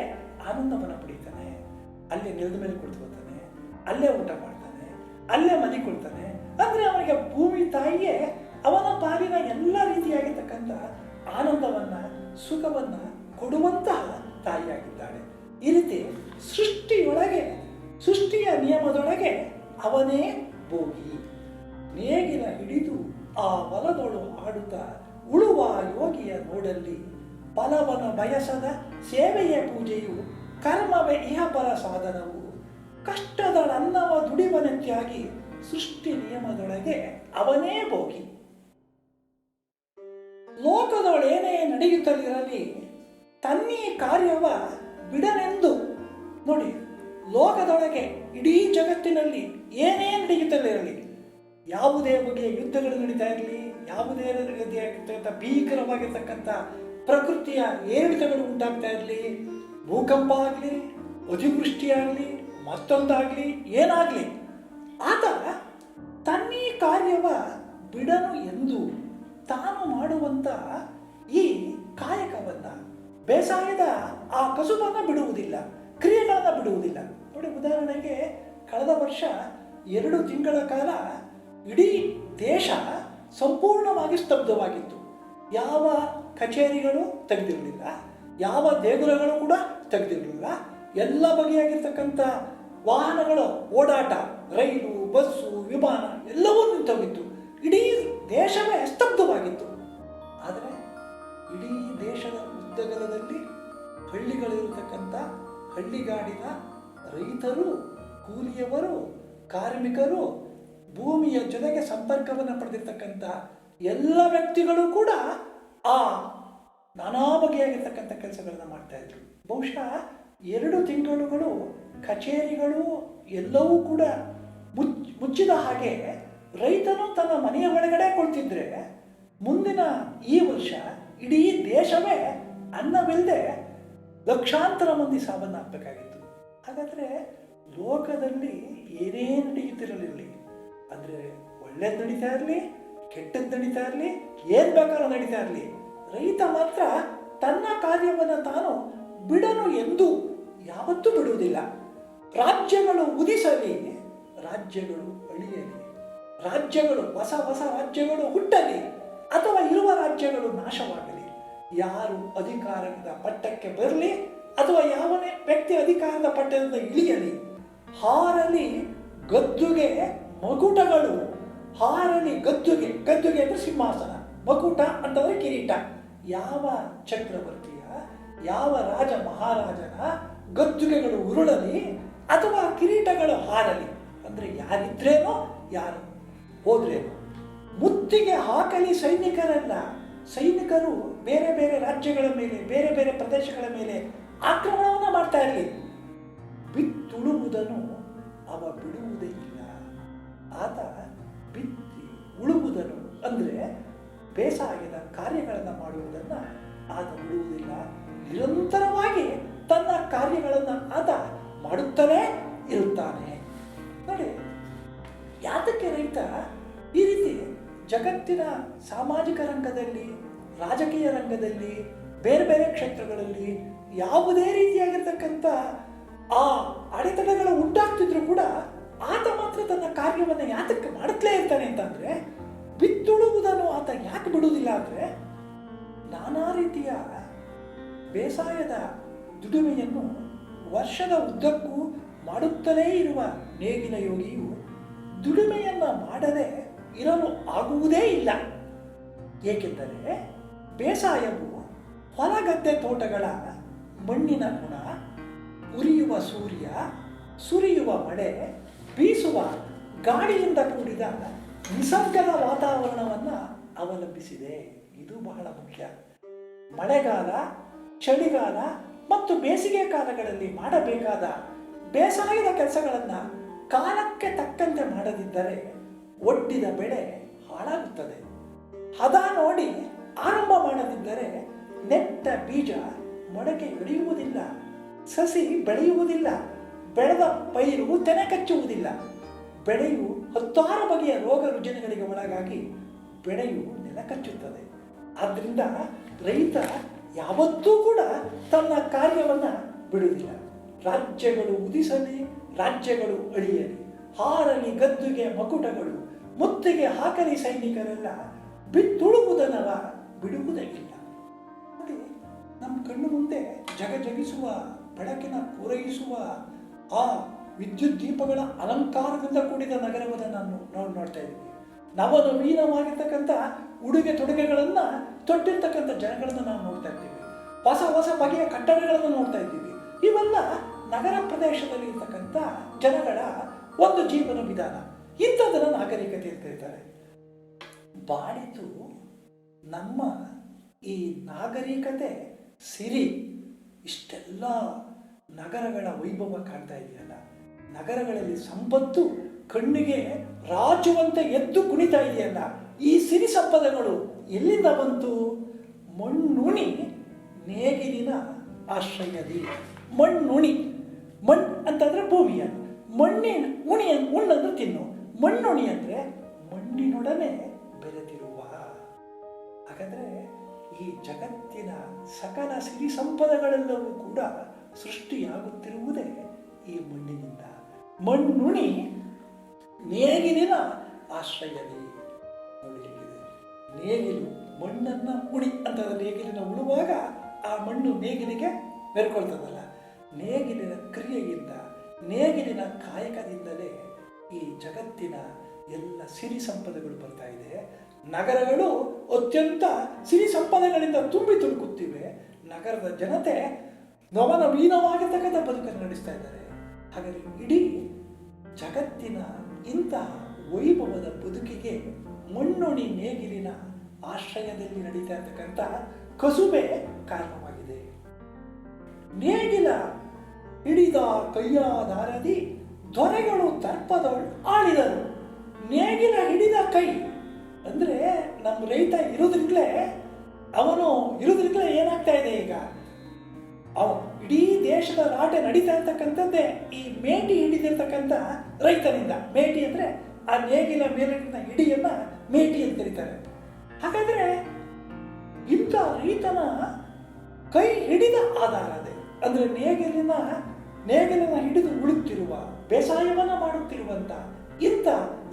ಆನಂದವನ್ನು ಪಡಿತಾನೆ. ಅಲ್ಲೇ ನೆಲದ ಮೇಲೆ ಕುಳಿತುಕೊಳ್ತಾನೆ, ಅಲ್ಲೇ ಊಟ ಮಾಡ್ತಾನೆ, ಅಲ್ಲೇ ಮನೆ ಕೊಳ್ತಾನೆ. ಅಂದ್ರೆ ಅವನಿಗೆ ಭೂಮಿ ತಾಯಿಯೇ ಅವನ ಪಾಲಿನ ಎಲ್ಲ ರೀತಿಯಾಗಿರ್ತಕ್ಕಂಥ ಆನಂದವನ್ನ, ಸುಖವನ್ನ ಕೊಡುವಂತಹ ತಾಯಿಯಾಗಿದ್ದಾಳೆ. ಈ ರೀತಿ ಸೃಷ್ಟಿಯ ನಿಯಮದೊಳಗೆ ಅವನೇ ಭೋಗಿ. ನೇಗಿಲ ಹಿಡಿದು ಆ ಹೊಲದೊಳು ಆಡುತ್ತಾ ಉಳುವ ಯೋಗಿಯ ನೋಡಲ್ಲಿ ಫಲವನ ಬಯಸದ ಸೇವೆಯ ಪೂಜೆಯು ಕರ್ಮವೇ ಇಹಪರ ಸಾಧನವು. ಕಷ್ಟದ ಅನ್ನವ ದುಡಿವನತ್ಯಾಗಿ ಸೃಷ್ಟಿ ನಿಯಮದೊಳಗೆ ಅವನೇ ಭೋಗಿ. ಲೋಕದೊಳೇನೇ ನಡೆಯುತ್ತಲಿರಲಿ ತನ್ನೀ ಕಾರ್ಯವ ಬಿಡನೆಂದು. ನೋಡಿ, ಲೋಕದೊಳಗೆ ಇಡೀ ಜಗತ್ತಿನಲ್ಲಿ ಏನೇ ನಡೆಯುತ್ತಲಿರಲಿ, ಯಾವುದೇ ಬಗೆಯ ಯುದ್ಧಗಳು ನಡೀತಾ ಇರಲಿ, ಯಾವುದೇ ರೀತಿಯಾಗಿರ್ತಕ್ಕಂಥ ಭೀಕರವಾಗಿರ್ತಕ್ಕಂಥ ಪ್ರಕೃತಿಯ ಏರಿಳಿತಗಳು ಉಂಟಾಗ್ತಾ ಇರಲಿ, ಭೂಕಂಪ ಆಗಲಿ, ಅತಿವೃಷ್ಟಿಯಾಗಲಿ, ಮತ್ತೊಂದಾಗಲಿ, ಏನಾಗಲಿ, ಆತ ತನ್ನೀ ಕಾರ್ಯವ ಬಿಡನು ಎಂದು ತಾನು ಮಾಡುವಂತ ಈ ಕಾಯಕವನ್ನ, ಬೇಸಾಯದ ಆ ಕಸುಬನ್ನು ಬಿಡುವುದಿಲ್ಲ, ಕ್ರಿಯೆಗಳನ್ನು ಬಿಡುವುದಿಲ್ಲ. ನೋಡಿ, ಉದಾಹರಣೆಗೆ ಕಳೆದ ವರ್ಷ 2 ತಿಂಗಳ ಕಾಲ ಇಡೀ ದೇಶ ಸಂಪೂರ್ಣವಾಗಿ ಸ್ತಬ್ಧವಾಗಿತ್ತು. ಯಾವ ಕಚೇರಿಗಳು ತೆಗೆದಿರಲಿಲ್ಲ, ಯಾವ ದೇಗುಲಗಳು ಕೂಡ ತೆಗೆದಿರಲಿಲ್ಲ. ಎಲ್ಲ ಬಗೆಯಾಗಿರ್ತಕ್ಕಂಥ ವಾಹನಗಳ ಓಡಾಟ, ರೈಲು, ಬಸ್ಸು, ವಿಮಾನ ಎಲ್ಲವೂ ನಿಂತೋಗಿತ್ತು. ಇಡೀ ದೇಶವೇ ಸ್ತಬ್ಧವಾಗಿತ್ತು. ಆದರೆ ಇಡೀ ದೇಶದ ಉದ್ದಗಲದಲ್ಲಿ ಹಳ್ಳಿಗಳಿರತಕ್ಕಂಥ ಹಳ್ಳಿಗಾಡಿನ ರೈತರು, ಕೂಲಿಯವರು, ಕಾರ್ಮಿಕರು, ಭೂಮಿಯ ಜೊತೆಗೆ ಸಂಪರ್ಕವನ್ನು ಪಡೆದಿರ್ತಕ್ಕಂಥ ಎಲ್ಲ ವ್ಯಕ್ತಿಗಳು ಕೂಡ ಆ ನಾನಾ ಬಗೆಯಾಗಿರ್ತಕ್ಕಂಥ ಕೆಲಸಗಳನ್ನು ಮಾಡ್ತಾ ಇದ್ರು. ಬಹುಶಃ 2 ತಿಂಗಳುಗಳು ಕಚೇರಿಗಳು ಎಲ್ಲವೂ ಕೂಡ ಮುಚ್ಚಿದ ಹಾಗೆ ರೈತನು ತನ್ನ ಮನೆಯ ಒಳಗಡೆ ಕೊಳ್ತಿದ್ರೆ, ಮುಂದಿನ ಈ ವರ್ಷ ಇಡೀ ದೇಶವೇ ಅನ್ನವಿಲ್ಲದೆ ಲಕ್ಷಾಂತರ ಮಂದಿ ಸಾವನ್ನಾಗಬೇಕಾಗಿತ್ತು. ಹಾಗಾದರೆ ಲೋಕದಲ್ಲಿ ಏನೇ ನಡೆಯುತ್ತಿರಲಿರಲಿ, ಅಂದರೆ ಒಳ್ಳೇದು ನಡೀತಾ ಇರಲಿ, ಕೆಟ್ಟದ್ದು ನಡೀತಾ ಇರಲಿ, ಏನು ಬೇಕಾದ್ರೂ ನಡೀತಾ ಇರಲಿ, ರೈತ ಮಾತ್ರ ತನ್ನ ಕಾರ್ಯವನ್ನು ತಾನು ಬಿಡನು ಎಂದು ಯಾವತ್ತೂ ಬಿಡುವುದಿಲ್ಲ. ರಾಜ್ಯಗಳು ಉದಿಸಲಿ, ರಾಜ್ಯಗಳು ಅಳಿಯಲಿ, ರಾಜ್ಯಗಳು ಹೊಸ ರಾಜ್ಯಗಳು ಹುಟ್ಟಲಿ, ಅಥವಾ ಇರುವ ರಾಜ್ಯಗಳು ನಾಶವಾಗಲಿ, ಯಾರು ಅಧಿಕಾರದ ಪಟ್ಟಕ್ಕೆ ಬರಲಿ ಅಥವಾ ಯಾವನೇ ವ್ಯಕ್ತಿ ಅಧಿಕಾರದ ಪಟ್ಟದಿಂದ ಇಳಿಯಲಿ, ಹಾರಲಿ ಗದ್ದುಗೆ ಮಕುಟಗಳು, ಹಾರಲಿ ಗದ್ದುಗೆ ಅಂದರೆ ಸಿಂಹಾಸನ, ಮಕುಟ ಅಂತಂದ್ರೆ ಕಿರೀಟ. ಯಾವ ಚಕ್ರವರ್ತಿಯ, ಯಾವ ರಾಜ ಮಹಾರಾಜನ ಗದ್ದುಗೆಗಳು ಉರುಳಲಿ ಅಥವಾ ಕಿರೀಟಗಳು ಹಾರಲಿ, ಅಂದ್ರೆ ಯಾರಿದ್ರೇನೋ ಯಾರು ಹೋದ್ರೇನೋ. ಮುತ್ತಿಗೆ ಹಾಕಲಿ ಸೈನಿಕರಲ್ಲ, ಸೈನಿಕರು ಬೇರೆ ಬೇರೆ ರಾಜ್ಯಗಳ ಮೇಲೆ, ಬೇರೆ ಬೇರೆ ಪ್ರದೇಶಗಳ ಮೇಲೆ ಆಕ್ರಮಣವನ್ನು ಮಾಡ್ತಾ ಇರಲಿ, ಬಿತ್ತುಳುವುದನ್ನು ಅವ ಬಿಡುವುದೇ ಇಲ್ಲ. ಆತ ಬಿತ್ತಿ ಉಳುವುದನ್ನು ಅಂದರೆ ಬೇಸಾಯದ ಕಾರ್ಯಗಳನ್ನು ಮಾಡುವುದನ್ನು ಆತ ಬಿಡುವುದಿಲ್ಲ. ನಿರಂತರವಾಗಿ ತನ್ನ ಕಾರ್ಯಗಳನ್ನು ಆತ ಮಾಡುತ್ತಲೇ ಇರುತ್ತಾನೆ. ನೋಡಿ, ಯಾತಕ್ಕೆ ರೈತ ಈ ರೀತಿ ಜಗತ್ತಿನ ಸಾಮಾಜಿಕ ರಂಗದಲ್ಲಿ, ರಾಜಕೀಯ ರಂಗದಲ್ಲಿ, ಬೇರೆ ಬೇರೆ ಕ್ಷೇತ್ರಗಳಲ್ಲಿ ಯಾವುದೇ ರೀತಿಯಾಗಿರ್ತಕ್ಕಂಥ ಆ ಅಡೆತಡೆಗಳು ಉಂಟಾಗ್ತಿದ್ರು ಕೂಡ ಆತ ಮಾತ್ರ ತನ್ನ ಕಾರ್ಯವನ್ನು ಯಾತಕ್ಕೆ ಮಾಡುತ್ತಲೇ ಇರ್ತಾನೆ ಅಂತಂದ್ರೆ, ಬಿತ್ತುಳುವುದನ್ನು ಆತ ಯಾಕೆ ಬಿಡುವುದಿಲ್ಲ ಅಂದ್ರೆ, ನಾನಾ ರೀತಿಯ ಬೇಸಾಯದ ದುಡಿಮೆಯನ್ನು ವರ್ಷದ ಉದ್ದಕ್ಕೂ ಮಾಡುತ್ತಲೇ ಇರುವ ನೇಗಿಲ ಯೋಗಿಯು ದುಡಿಮೆಯನ್ನ ಮಾಡದೆ ಇರಲು ಆಗುವುದೇ ಇಲ್ಲ. ಏಕೆಂದರೆ ಬೇಸಾಯವು ಹೊಲಗದ್ದೆ ತೋಟಗಳ ಮಣ್ಣಿನ ಗುಣ, ಉರಿಯುವ ಸೂರ್ಯ, ಸುರಿಯುವ ಮಳೆ, ಬೀಸುವ ಗಾಳಿಯಿಂದ ಕೂಡಿದ ನಿಸರ್ಗದ ವಾತಾವರಣವನ್ನು ಅವಲಂಬಿಸಿದೆ. ಇದು ಬಹಳ ಮುಖ್ಯ. ಮಳೆಗಾಲ, ಚಳಿಗಾಲ ಮತ್ತು ಬೇಸಿಗೆ ಕಾಲಗಳಲ್ಲಿ ಮಾಡಬೇಕಾದ ಬೇಸಾಯದ ಕೆಲಸಗಳನ್ನು ಕಾಲಕ್ಕೆ ತಕ್ಕಂತೆ ಮಾಡದಿದ್ದರೆ ಒಡ್ಡಿದ ಬೆಳೆ ಹಾಳಾಗುತ್ತದೆ. ಹದ ನೋಡಿ ಆರಂಭ ಮಾಡದಿದ್ದರೆ ನೆಟ್ಟ ಬೀಜ ಮೊಳಕೆ ಎಳೆಯುವುದಿಲ್ಲ, ಸಸಿ ಬೆಳೆಯುವುದಿಲ್ಲ, ಬೆಳೆದ ಪೈರು ತೆನೆ ಕಚ್ಚುವುದಿಲ್ಲ, ಬೆಳೆಯು 10 ಬಗೆಯ ರೋಗ ರುಜಿನಗಳಿಗೆ ಒಳಗಾಗಿ ಬೆಳೆಯು ನೆಲ ಕಚ್ಚುತ್ತದೆ. ಆದ್ದರಿಂದ ರೈತ ಯಾವತ್ತೂ ಕೂಡ ತನ್ನ ಕಾರ್ಯವನ್ನು ಬಿಡುವುದಿಲ್ಲ. ರಾಜ್ಯಗಳು ಉದಿಸಲಿ, ರಾಜ್ಯಗಳು ಅಳಿಯಲಿ, ಹಾರಲಿ ಗದ್ದುಗೆ ಮಕುಟಗಳು, ಮುತ್ತಿಗೆ ಹಾಕಲಿ ಸೈನಿಕರೆಲ್ಲ, ಬಿತ್ತುಳುವುದನವ ಬಿಡುವುದೇ ಇಲ್ಲ. ನೋಡಿ, ನಮ್ಮ ಕಣ್ಣು ಮುಂದೆ ಜಗಿಸುವ ಬೆಳಕಿನ ಪೂರೈಸುವ ಆ ವಿದ್ಯುತ್ ದೀಪಗಳ ಅಲಂಕಾರದಿಂದ ಕೂಡಿದ ನಗರವನ್ನು ನಾವು ನೋಡ್ತಾ ಇದ್ದೀವಿ. ನವನವೀನವಾಗಿರ್ತಕ್ಕಂಥ ಉಡುಗೆ ತೊಡುಗೆಗಳನ್ನು ತೊಟ್ಟಿರ್ತಕ್ಕಂಥ ಜನಗಳನ್ನು ನಾವು ನೋಡ್ತಾ ಇದ್ದೀವಿ. ಹೊಸ ಹೊಸ ಬಗೆಯ ಕಟ್ಟಡಗಳನ್ನು ನೋಡ್ತಾ ಇದ್ದೀವಿ. ಇವೆಲ್ಲ ನಗರ ಪ್ರದೇಶದಲ್ಲಿ ಇರ್ತಕ್ಕಂಥ ಜನಗಳ ಒಂದು ಜೀವನ ವಿಧಾನ. ಇಂಥದನ್ನು ನಾಗರಿಕತೆ ಅಂತ ಕರೀತಾರೆ. ಬಾಳಿತು ನಮ್ಮ ಈ ನಾಗರಿಕತೆ ಸಿರಿ ಇಷ್ಟೆಲ್ಲ ನಗರಗಳ ವೈಭವ ಕಾಣ್ತಾ ಇದೆಯಲ್ಲ, ನಗರಗಳಲ್ಲಿ ಸಂಪತ್ತು ಕಣ್ಣಿಗೆ ರಾಜುವಂತೆ ಎದ್ದು ಕುಣಿತಾ ಇದೆಯಲ್ಲ, ಈ ಸಿರಿ ಸಂಪದಗಳು ಎಲ್ಲಿಂದ ಬಂತು? ಮಣ್ಣುಣಿ ನೇಗಿಲಿನ ಆಶ್ರಯದಿ. ಮಣ್ಣುಣಿ, ಮಣ್ಣು ಅಂತಂದ್ರೆ ಭೂಮಿಯ, ಮಣ್ಣಿನ ಉಣ್ಣನ್ನು ತಿನ್ನು. ಮಣ್ಣುಣಿ ಅಂದ್ರೆ ಮಣ್ಣಿನೊಡನೆ ಬೆರೆತಿರುವ. ಹಾಗಾದ್ರೆ ಈ ಜಗತ್ತಿನ ಸಕಲ ಸಿರಿ ಸಂಪದಗಳೆಲ್ಲವೂ ಕೂಡ ಸೃಷ್ಟಿಯಾಗುತ್ತಿರುವುದೇ ಈ ಮಣ್ಣಿನಿಂದ. ಮಣ್ಣುಣಿ ನೇಗಿಲಿನ ಆಶ್ರಯದಿ. ನೋಡಿ, ನೇಗಿಲು ಮಣ್ಣನ್ನ ಉಣಿ ಅಂತ ನೇಗಿಲಿನ ಉಳುವಾಗ ಆ ಮಣ್ಣು ನೇಗಿಲಿಗೆ ಬೆರ್ಕೊಳ್ತದಲ್ಲ. ನೇಗಿಲಿನ ಕ್ರಿಯೆಯಿಂದ, ನೇಗಿಲಿನ ಕಾಯಕದಿಂದಲೇ ಈ ಜಗತ್ತಿನ ಎಲ್ಲ ಸಿರಿ ಸಂಪದಗಳು ಬರ್ತಾ ಇದೆ. ನಗರಗಳು ಅತ್ಯಂತ ಸಿರಿ ಸಂಪದಗಳಿಂದ ತುಂಬಿ ತುಳುಕುತ್ತಿವೆ. ನಗರದ ಜನತೆ ನವನವೀನವಾಗಿರ್ತಕ್ಕಂಥ ಬದುಕನ್ನು ನಡೆಸ್ತಾ ಇದ್ದಾರೆ. ಹಾಗಾಗಿ ಇಡೀ ಜಗತ್ತಿನ ಇಂತಹ ವೈಭವದ ಬದುಕಿಗೆ ಮಣ್ಣುಣಿ ನೇಗಿಲಿನ ಆಶ್ರಯದಲ್ಲಿ ನಡೀತಾ ಇರ್ತಕ್ಕಂಥ ಕಸುಬೆ ಕಾರಣವಾಗಿದೆ. ನೇಗಿಲ ಹಿಡಿದ ಕೈಯಾದಾರದಿ ದೊರೆಗಳು ದರ್ಪದಳು ಆಳಿದರು. ನೇಗಿಲ ಹಿಡಿದ ಕೈ ಅಂದ್ರೆ ನಮ್ಮ ರೈತ ಇರೋದ್ರಿಂದಲೇ ಏನಾಗ್ತಾ ಇದೆ ಈಗ? ಇಡೀ ದೇಶದ ರಾಟೆ ನಡೀತಾ ಇರ್ತಕ್ಕಂಥದ್ದೇ ಈ ಮೇಟಿ ಹಿಡಿದಿರ್ತಕ್ಕಂಥ ರೈತನಿಂದ. ಮೇಟಿ ಅಂದ್ರೆ ಆ ನೇಗಿಲ ಮೇಲಿನ ಹಿಡಿಯನ್ನ ಮೇಟಿ ಅಂತ ಕರೀತಾರೆ. ಹಾಗಾದ್ರೆ ಇಂಥ ರೈತನ ಕೈ ಹಿಡಿದ ಆಧಾರದೆ ಅಂದ್ರೆ ನೇಗಿಲನ್ನ ಹಿಡಿದು ಉಳುತ್ತಿರುವ, ಬೇಸಾಯವನ್ನ ಮಾಡುತ್ತಿರುವಂತ ಇಂಥ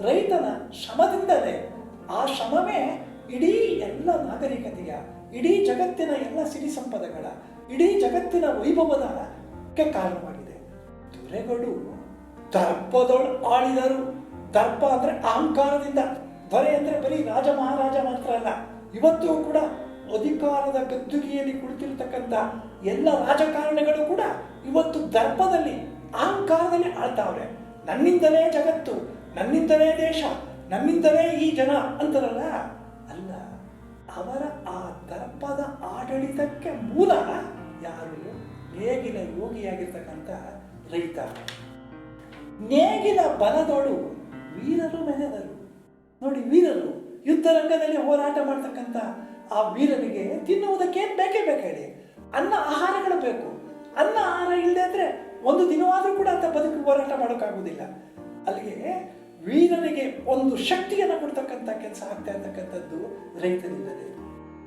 ರೈತನ ಶ್ರಮದಿಂದಲೇ, ಆ ಶ್ರಮವೇ ಇಡೀ ಎಲ್ಲ ನಾಗರಿಕತೆಯ, ಇಡೀ ಜಗತ್ತಿನ ಎಲ್ಲ ಸಿರಿ ಸಂಪದಗಳ, ಇಡೀ ಜಗತ್ತಿನ ವೈಭವದಕ್ಕೆ ಕಾರಣವಾಗಿದೆ. ದೊರೆಗಳು ದರ್ಪದೊಳು ಆಳಿದರು. ದರ್ಪ ಅಂದ್ರೆ ಅಹಂಕಾರದಿಂದ. ದೊರೆ ಅಂದ್ರೆ ಬರೀ ರಾಜ ಮಹಾರಾಜ ಮಾತ್ರ ಅಲ್ಲ, ಇವತ್ತು ಕೂಡ ಅಧಿಕಾರದ ಗದ್ದುಗೆಯಲ್ಲಿ ಕುಳಿತಿರ್ತಕ್ಕಂಥ ಎಲ್ಲ ರಾಜಕಾರಣಿಗಳು ಕೂಡ ಇವತ್ತು ದರ್ಪದಲ್ಲಿ, ಅಹಂಕಾರದಲ್ಲಿ ಆಳ್ತಾವ್ರೆ. ನನ್ನಿಂದಲೇ ಜಗತ್ತು, ನನ್ನಿಂದಲೇ ದೇಶ, ನನ್ನಿಂದಲೇ ಈ ಜನ ಅಂತಾರಲ್ಲ, ಅಲ್ಲ. ಅವರ ಆ ದರ್ಪದ ಆಡಳಿತಕ್ಕೆ ಮೂಲ ಯಾರು? ನೇಗಿಲ ಯೋಗಿಯಾಗಿರ್ತಕ್ಕಂಥ ರೈತ. ನೇಗಿಲ ಬಲದೊಳು ವೀರರು ಮೆನೆದರು. ನೋಡಿ, ವೀರರು ಯುದ್ಧ ರಂಗದಲ್ಲಿ ಹೋರಾಟ ಮಾಡ್ತಕ್ಕಂಥ ಆ ವೀರನಿಗೆ ತಿನ್ನುವುದಕ್ಕೆ ಬೇಕೇ ಬೇಕು ಹೇಳಿ. ಅನ್ನ ಆಹಾರಗಳು ಬೇಕು. ಅನ್ನ ಆಹಾರ ಇಲ್ಲದೆ ಆದರೆ ಒಂದು ದಿನವಾದರೂ ಕೂಡ ಆತ ಬದುಕು ಹೋರಾಟ ಮಾಡೋಕ್ಕಾಗೋದಿಲ್ಲ. ಅಲ್ಲಿಗೆ ವೀರನಿಗೆ ಒಂದು ಶಕ್ತಿಯನ್ನು ಕೊಡ್ತಕ್ಕಂಥ ಕೆಲಸ ಆಗ್ತಾ ಇರ್ತಕ್ಕಂಥದ್ದು ರೈತರಿಂದಲೇ.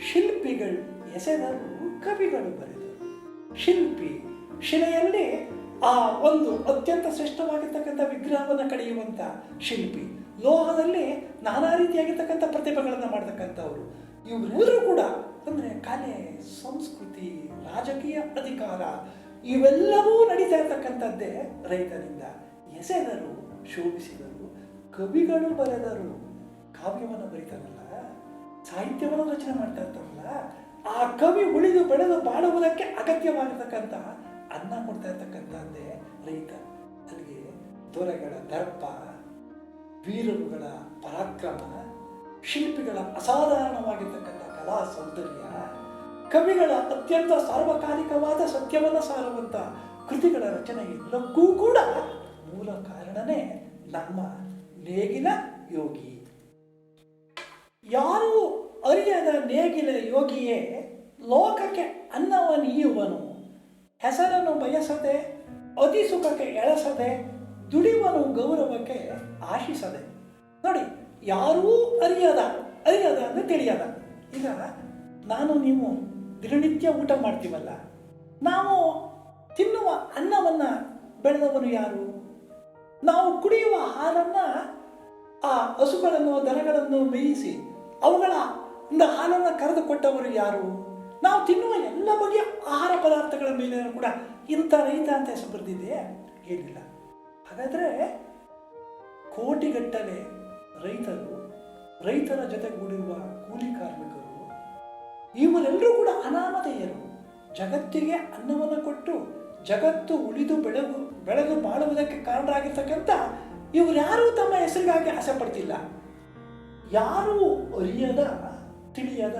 ಶಿಲ್ಪಿಗಳು ಎಸೆದರು, ಕವಿಗಳು ಬರೆದರು. ಶಿಲ್ಪಿ ಶಿಲೆಯಲ್ಲಿ ಆ ಒಂದು ಅತ್ಯಂತ ಶ್ರೇಷ್ಠವಾಗಿರ್ತಕ್ಕಂಥ ವಿಗ್ರಹವನ್ನು ಕಡಿಯುವಂಥ ಶಿಲ್ಪಿ, ಲೋಹದಲ್ಲಿ ನಾನಾ ರೀತಿಯಾಗಿರ್ತಕ್ಕಂಥ ಪ್ರತಿಭೆಗಳನ್ನು ಮಾಡ್ತಕ್ಕಂಥವ್ರು. ಇವರೆಲ್ಲರೂ ಕೂಡ ಅಂದರೆ ಕಲೆ, ಸಂಸ್ಕೃತಿ, ರಾಜಕೀಯ ಅಧಿಕಾರ ಇವೆಲ್ಲವೂ ನಡೀತಾ ಇರ್ತಕ್ಕಂಥದ್ದೇ ರೈತನಿಂದ. ಎಸೆದರು, ಶೋಭಿಸಿದರು, ಕವಿಗಳು ಬರೆದರು. ಕಾವ್ಯವನ್ನು ಬರೀತಾರಲ್ಲ, ಸಾಹಿತ್ಯವನ್ನು ರಚನೆ ಮಾಡ್ತಾ ಇರ್ತಾರಲ್ಲ, ಆ ಕವಿ ಉಳಿದು ಬೆಳೆದು ಬಾಳುವುದಕ್ಕೆ ಅಗತ್ಯವಾಗಿರ್ತಕ್ಕಂಥ ಅನ್ನ ಕೊಡ್ತಾ ಇರ್ತಕ್ಕಂಥದ್ದೇ ರೈತ. ಅಲ್ಲಿಗೆ ದೊರೆಗಳ ದರ್ಪ, ವೀರರುಗಳ ಪರಾಕ್ರಮ, ಶಿಲ್ಪಿಗಳ ಅಸಾಧಾರಣವಾಗಿರ್ತಕ್ಕಂಥ ಕಲಾ ಸೌಂದರ್ಯ, ಕವಿಗಳ ಅತ್ಯಂತ ಸಾರ್ವಕಾಲಿಕವಾದ ಸತ್ಯವನ್ನು ಸಾರುವಂಥ ಕೃತಿಗಳ ರಚನೆ ಎಲ್ಲಕ್ಕೂ ಕೂಡ ಮೂಲ ಕಾರಣನೇ ನಮ್ಮ ನೇಗಿಲ ಯೋಗಿ. ಯಾರೂ ಅರಿಯದ ನೇಗಿಲ ಯೋಗಿಯೇ ಲೋಕಕ್ಕೆ ಅನ್ನವ ನೀಯುವನು, ಹೆಸರನ್ನು ಬಯಸದೆ ಅತಿ ಸುಖಕ್ಕೆ ಎಳಸದೆ ದುಡಿಯುವನು ಗೌರವಕ್ಕೆ ಆಶಿಸದೆ. ನೋಡಿ, ಯಾರೂ ಅರಿಯದ ಅಂದರೆ ತಿಳಿಯದ. ಈಗ ನಾನು ನೀವು ದಿನನಿತ್ಯ ಊಟ ಮಾಡ್ತೀವಲ್ಲ, ನಾವು ತಿನ್ನುವ ಅನ್ನವನ್ನು ಬೆಳೆದವನು ಯಾರು? ನಾವು ಕುಡಿಯುವ ಹಾಲನ್ನು, ಆ ಹಸುಗಳನ್ನು ದನಗಳನ್ನು ಮೇಯಿಸಿ ಅವುಗಳ ಹಾಲನ್ನು ಕರೆದುಕೊಟ್ಟವರು ಯಾರು? ನಾವು ತಿನ್ನುವ ಎಲ್ಲ ಬಗೆಯ ಆಹಾರ ಪದಾರ್ಥಗಳ ಮೇಲೆ ಕೂಡ ಇಂಥ ರೈತ ಅಂತ ಹೆಸರು ಬರೆದಿದೆಯೇ? ಏನಿಲ್ಲ. ಹಾಗಾದರೆ ಕೋಟಿಗಟ್ಟಲೆ ರೈತರು, ರೈತರ ಜೊತೆಗೂಡಿರುವ ಕೂಲಿ ಕಾರ್ಮಿಕರು, ಇವರೆಲ್ಲರೂ ಕೂಡ ಅನಾಮಧೇಯರು. ಜಗತ್ತಿಗೆ ಅನ್ನವನ್ನು ಕೊಟ್ಟು ಜಗತ್ತು ಉಳಿದು ಬೆಳೆದು ಬಾಳುವುದಕ್ಕೆ ಕಾರಣರಾಗಿರ್ತಕ್ಕಂಥ ಇವರ್ಯಾರೂ ತಮ್ಮ ಹೆಸರಿಗಾಗಿ ಆಸೆ ಪಡ್ತಿಲ್ಲ. ಯಾರೂ ಅರಿಯದ ತಿಳಿಯದ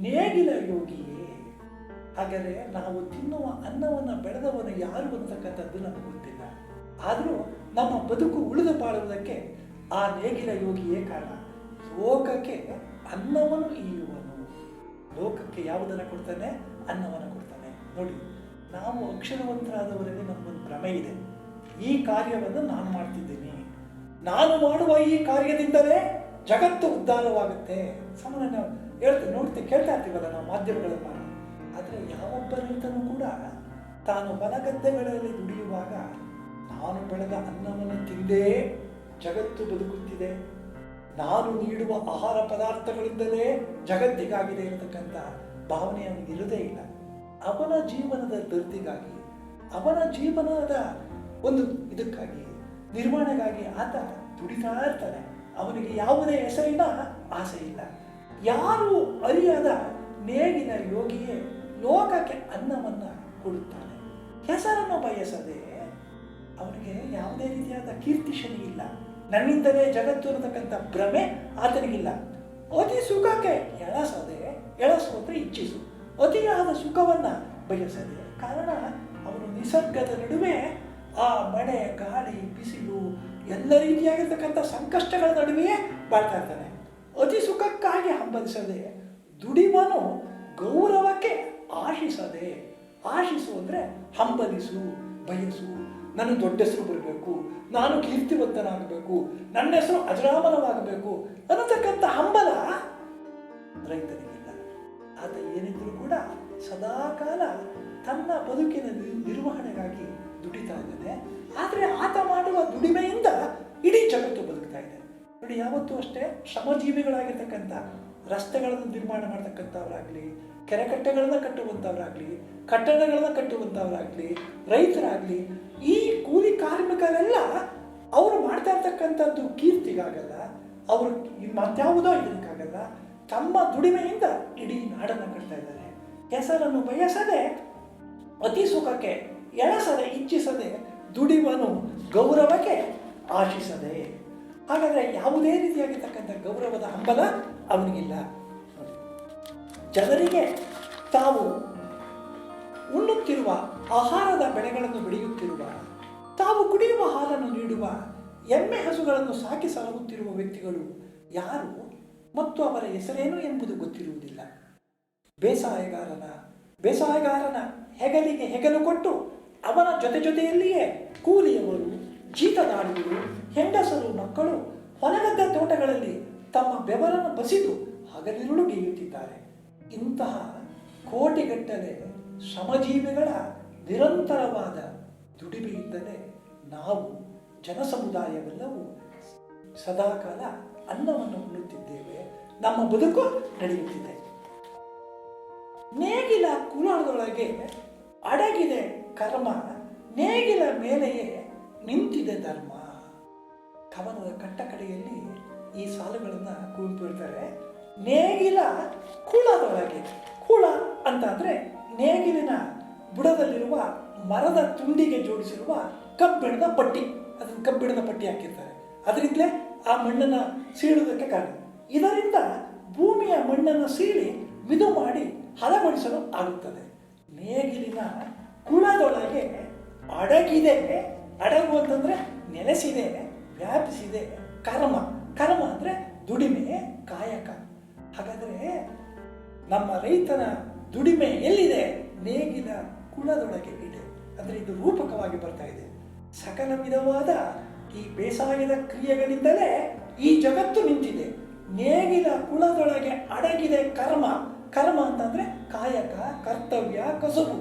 ನೇಗಿಲ ಯೋಗಿಯೇ. ಹಾಗಾದರೆ ನಾವು ತಿನ್ನುವ ಅನ್ನವನ್ನು ಬೆಳೆದವನು ಯಾರು ಅಂತಕ್ಕಂಥದ್ದು ನಮಗೆ ಗೊತ್ತಿಲ್ಲ. ಆದರೂ ನಮ್ಮ ಬದುಕು ಉಳಿದು ಬಾಳುವುದಕ್ಕೆ ಆ ನೇಗಿಲ ಯೋಗಿಯೇ ಕಾರಣ. ಲೋಕಕ್ಕೆ ಅನ್ನವನ್ನು ಈಯುವನು. ಲೋಕಕ್ಕೆ ಯಾವುದನ್ನು ಕೊಡ್ತಾನೆ? ಅನ್ನವನ್ನು ಕೊಡ್ತಾನೆ. ನೋಡಿ, ನಾವು ಅಕ್ಷರವಂತರಾದವರಲ್ಲಿ ನಮಗೊಂದು ಭ್ರಮೆ ಇದೆ. ಈ ಕಾರ್ಯವನ್ನು ನಾನು ಮಾಡ್ತಿದ್ದೀನಿ, ನಾನು ಮಾಡುವ ಈ ಕಾರ್ಯದಿಂದಲೇ ಜಗತ್ತು ಉದ್ಧಾರವಾಗುತ್ತೆ. ಸಾಮಾನ್ಯ ನಾವು ನೋಡ್ತೀವಿ, ಕೇಳ್ತಾ ಇರ್ತೀವಲ್ಲ ನಾವು ಮಾಧ್ಯಮಗಳನ್ನು. ಆದರೆ ಯಾವೊಬ್ಬ ರೈತನೂ ಕೂಡ ತಾನು ಹೊಲಗದ್ದೆಗಳಲ್ಲಿ ದುಡಿಯುವಾಗ ನಾನು ಬೆಳೆದ ಅನ್ನವನ್ನು ತಿಂದೇ ಜಗತ್ತು ಬದುಕುತ್ತಿದೆ, ನಾನು ನೀಡುವ ಆಹಾರ ಪದಾರ್ಥಗಳಿಂದಲೇ ಜಗತ್ತಿಗಾಗಿದೆ ಇರತಕ್ಕಂಥ ಭಾವನೆ ಅವನಿಗೆ ಇರೋದೇ ಇಲ್ಲ. ಅವನ ಜೀವನದ ದರ್ದಿಗಾಗಿ, ಅವನ ಜೀವನದ ಒಂದು ಇದಕ್ಕಾಗಿ, ನಿರ್ವಹಣೆಗಾಗಿ ಆತ ದುಡಿತಾ ಇರ್ತಾನೆ. ಅವನಿಗೆ ಯಾವುದೇ ಹೆಸರಿನ ಆಸೆ ಇಲ್ಲ. ಯಾರು ಅರಿಯದ ನೇಗಿನ ಯೋಗಿಯೇ ಲೋಕಕ್ಕೆ ಅನ್ನವನ್ನು ಕೊಡುತ್ತಾನೆ. ಹೆಸರನ್ನು ಬಯಸದೆ ಅವನಿಗೆ ಯಾವುದೇ ರೀತಿಯಾದ ಕೀರ್ತಿ ಶನಿ ಇಲ್ಲ. ನನ್ನಿಂದಲೇ ಜಗತ್ತು ಅನ್ನತಕ್ಕಂಥ ಭ್ರಮೆ ಆತನಿಗಿಲ್ಲ. ಅತಿ ಸುಖಕ್ಕೆ ಎಳಸು ಅಂದರೆ ಇಚ್ಛಿಸು, ಅತಿಯಾದ ಸುಖವನ್ನು ಬಯಸದೆ. ಕಾರಣ ಅವನು ನಿಸರ್ಗದ ನಡುವೆ ಆ ಮಳೆ, ಗಾಳಿ, ಬಿಸಿಲು ಎಲ್ಲ ರೀತಿಯಾಗಿರ್ತಕ್ಕಂಥ ಸಂಕಷ್ಟಗಳ ನಡುವೆಯೇ ಬಾಳ್ತಾ ಇರ್ತಾನೆ. ಅತಿ ಸುಖಕ್ಕಾಗಿ ಹಂಬಲಿಸದೆ ದುಡಿವನು ಗೌರವಕ್ಕೆ ಆಶಿಸದೆ. ಆಶಿಸು ಅಂದರೆ ಹಂಬಲಿಸು, ಬಯಸು. ನನ್ನ ದೊಡ್ಡ ಹೆಸರು ಬರಬೇಕು, ನಾನು ಕೀರ್ತಿವಂತನಾಗಬೇಕು, ನನ್ನ ಹೆಸರು ಅಜರಾಮರವಾಗಬೇಕು ಅನ್ನತಕ್ಕಂಥ ಹಂಬಲ ರೈತನಿಗಿಲ್ಲ. ಆತ ಏನಿದ್ರೂ ಕೂಡ ಸದಾಕಾಲ ತನ್ನ ಬದುಕಿನ ನಿರ್ವಹಣೆಗಾಗಿ ದುಡಿತಾ ಇದ್ದಾನೆ. ಆದರೆ ಆತ ಮಾಡುವ ದುಡಿಮೆಯಿಂದ ಇಡೀ ಜಗತ್ತು ಬದುಕ್ತಾ ಇದೆ. ನೋಡಿ, ಯಾವತ್ತೂ ಅಷ್ಟೇ ಶ್ರಮಜೀವಿಗಳಾಗಿರ್ತಕ್ಕಂಥ ರಸ್ತೆಗಳನ್ನು ನಿರ್ಮಾಣ ಮಾಡ್ತಕ್ಕಂಥವರಾಗಲಿ, ಕೆರೆಕಟ್ಟೆಗಳನ್ನು ಕಟ್ಟುವಂಥವರಾಗಲಿ, ಕಟ್ಟಡಗಳನ್ನು ಕಟ್ಟುವಂಥವರಾಗಲಿ, ರೈತರಾಗಲಿ, ಈ ಕೂಲಿ ಕಾರ್ಮಿಕರೆಲ್ಲ ಅವರು ಮಾಡ್ತಾ ಇರ್ತಕ್ಕಂಥದ್ದು ಕೀರ್ತಿಗಾಗಲ್ಲ, ಅವರು ಮತ್ಯಾವುದೋ ಇದಕ್ಕಾಗಲ್ಲ. ತಮ್ಮ ದುಡಿಮೆಯಿಂದ ಇಡೀ ನಾಡನ್ನು ಕಟ್ತಾ ಇದ್ದಾರೆ. ಹೆಸರನ್ನು ಬಯಸದೆ, ಅತಿ ಸುಖಕ್ಕೆ ಎಳಸದೆ, ಇಚ್ಛಿಸದೆ, ದುಡಿವನು ಗೌರವಕ್ಕೆ ಆಶಿಸದೆ. ಹಾಗಾದರೆ ಯಾವುದೇ ರೀತಿಯಾಗಿರ್ತಕ್ಕಂಥ ಗೌರವದ ಹಂಬಲ ಅವನಿಗಿಲ್ಲ. ಜನರಿಗೆ ತಾವು ಉಣ್ಣುತ್ತಿರುವ ಆಹಾರದ ಬೆಳೆಗಳನ್ನು ಬೆಳೆಯುತ್ತಿರುವ, ತಾವು ಕುಡಿಯುವ ಹಾಲನ್ನು ನೀಡುವ ಎಮ್ಮೆ ಹಸುಗಳನ್ನು ಸಾಕಿ ಸಲಹುತ್ತಿರುವ ವ್ಯಕ್ತಿಗಳು ಯಾರು ಮತ್ತು ಅವರ ಹೆಸರೇನು ಎಂಬುದು ಗೊತ್ತಿರುವುದಿಲ್ಲ. ಬೇಸಾಯಗಾರನ ಹೆಗಲಿಗೆ ಹೆಗಲು ಕೊಟ್ಟು ಅವನ ಜೊತೆಯಲ್ಲಿಯೇ ಕೂಲಿಯವರು, ಜೀತದಾಳುಗಳು, ಹೆಂಗಸರು, ಮಕ್ಕಳು ಹೊಲಗದ್ದೆ ತೋಟಗಳಲ್ಲಿ ತಮ್ಮ ಬೆವರನ್ನು ಬಸಿದು ಹಗಲಿರುಳು ಗೇಯುತ್ತಿದ್ದಾರೆ. ಇಂತಹ ಕೋಟಿಗಟ್ಟಲೆ ಶ್ರಮಜೀವಿಗಳ ನಿರಂತರವಾದ ದುಡಿಮೆಯಿಂದಲೇ ನಾವು ಜನಸಮುದಾಯವೆಲ್ಲವೂ ಸದಾಕಾಲ ಅನ್ನವನ್ನು ಉಣ್ಣುತ್ತಿದ್ದೇವೆ. ನಮ್ಮ ಬದುಕು ನಡೆಯುತ್ತಿದೆ. ನೇಗಿಲ ಕುಲದೊಳಗೆ ಅಡಗಿದೆ ಕರ್ಮ, ನೇಗಿಲ ಮೇಲೆಯೇ ನಿಂತಿದೆ ಧರ್ಮ. ಕವನದ ಕಟ್ಟಕಡೆಯಲ್ಲಿ ಈ ಸಾಲುಗಳನ್ನು ಕುವೆಂಪು ಹೇಳ್ತಾರೆ. ನೇಗಿಲ ಕುಳದೊಳಗೆ, ಕುಳ ಅಂತ ಅಂದರೆ ನೇಗಿಲಿನ ಬುಡದಲ್ಲಿರುವ ಮರದ ತುಂಡಿಗೆ ಜೋಡಿಸಿರುವ ಕಬ್ಬಿಣದ ಪಟ್ಟಿ, ಅದನ್ನು ಕಬ್ಬಿಣದ ಪಟ್ಟಿ ಹಾಕಿರ್ತಾರೆ. ಅದರಿಂದಲೇ ಆ ಮಣ್ಣನ್ನು ಸೀಳುವುದಕ್ಕೆ ಕಾರಣ. ಇದರಿಂದ ಭೂಮಿಯ ಮಣ್ಣನ್ನು ಸೀಳಿ ಮಿದು ಮಾಡಿ ಹದಗೊಳಿಸಲು ಆಗುತ್ತದೆ. ನೇಗಿಲಿನ ಕುಳದೊಳಗೆ ಅಡಗಿದೆ, ಅಡಗು ಅಂತಂದರೆ ನೆಲೆಸಿದೆ, ವ್ಯಾಪಿಸಿದೆ ಕರ್ಮ. ಕರ್ಮ ಅಂದರೆ ದುಡಿಮೆ, ಕಾಯಕ. ಹಾಗಾದರೆ ನಮ್ಮ ರೈತನ ದುಡಿಮೆ ಎಲ್ಲಿದೆ? ನೇಗಿಲ ಕುಳದೊಳಗೆ ಇದೆ. ಅಂದರೆ ಇದು ರೂಪಕವಾಗಿ ಬರ್ತಾ ಇದೆ. ಸಕಲ ವಿಧವಾದ ಈ ಬೇಸಾಯದ ಕ್ರಿಯೆಗಳಿಂದಲೇ ಈ ಜಗತ್ತು ನಿಂತಿದೆ. ನೇಗಿಲ ಕುಳದೊಳಗೆ ಅಡಗಿದೆ ಕರ್ಮ. ಕರ್ಮ ಅಂತಂದರೆ ಕಾಯಕ, ಕರ್ತವ್ಯ, ಕಸುಬು.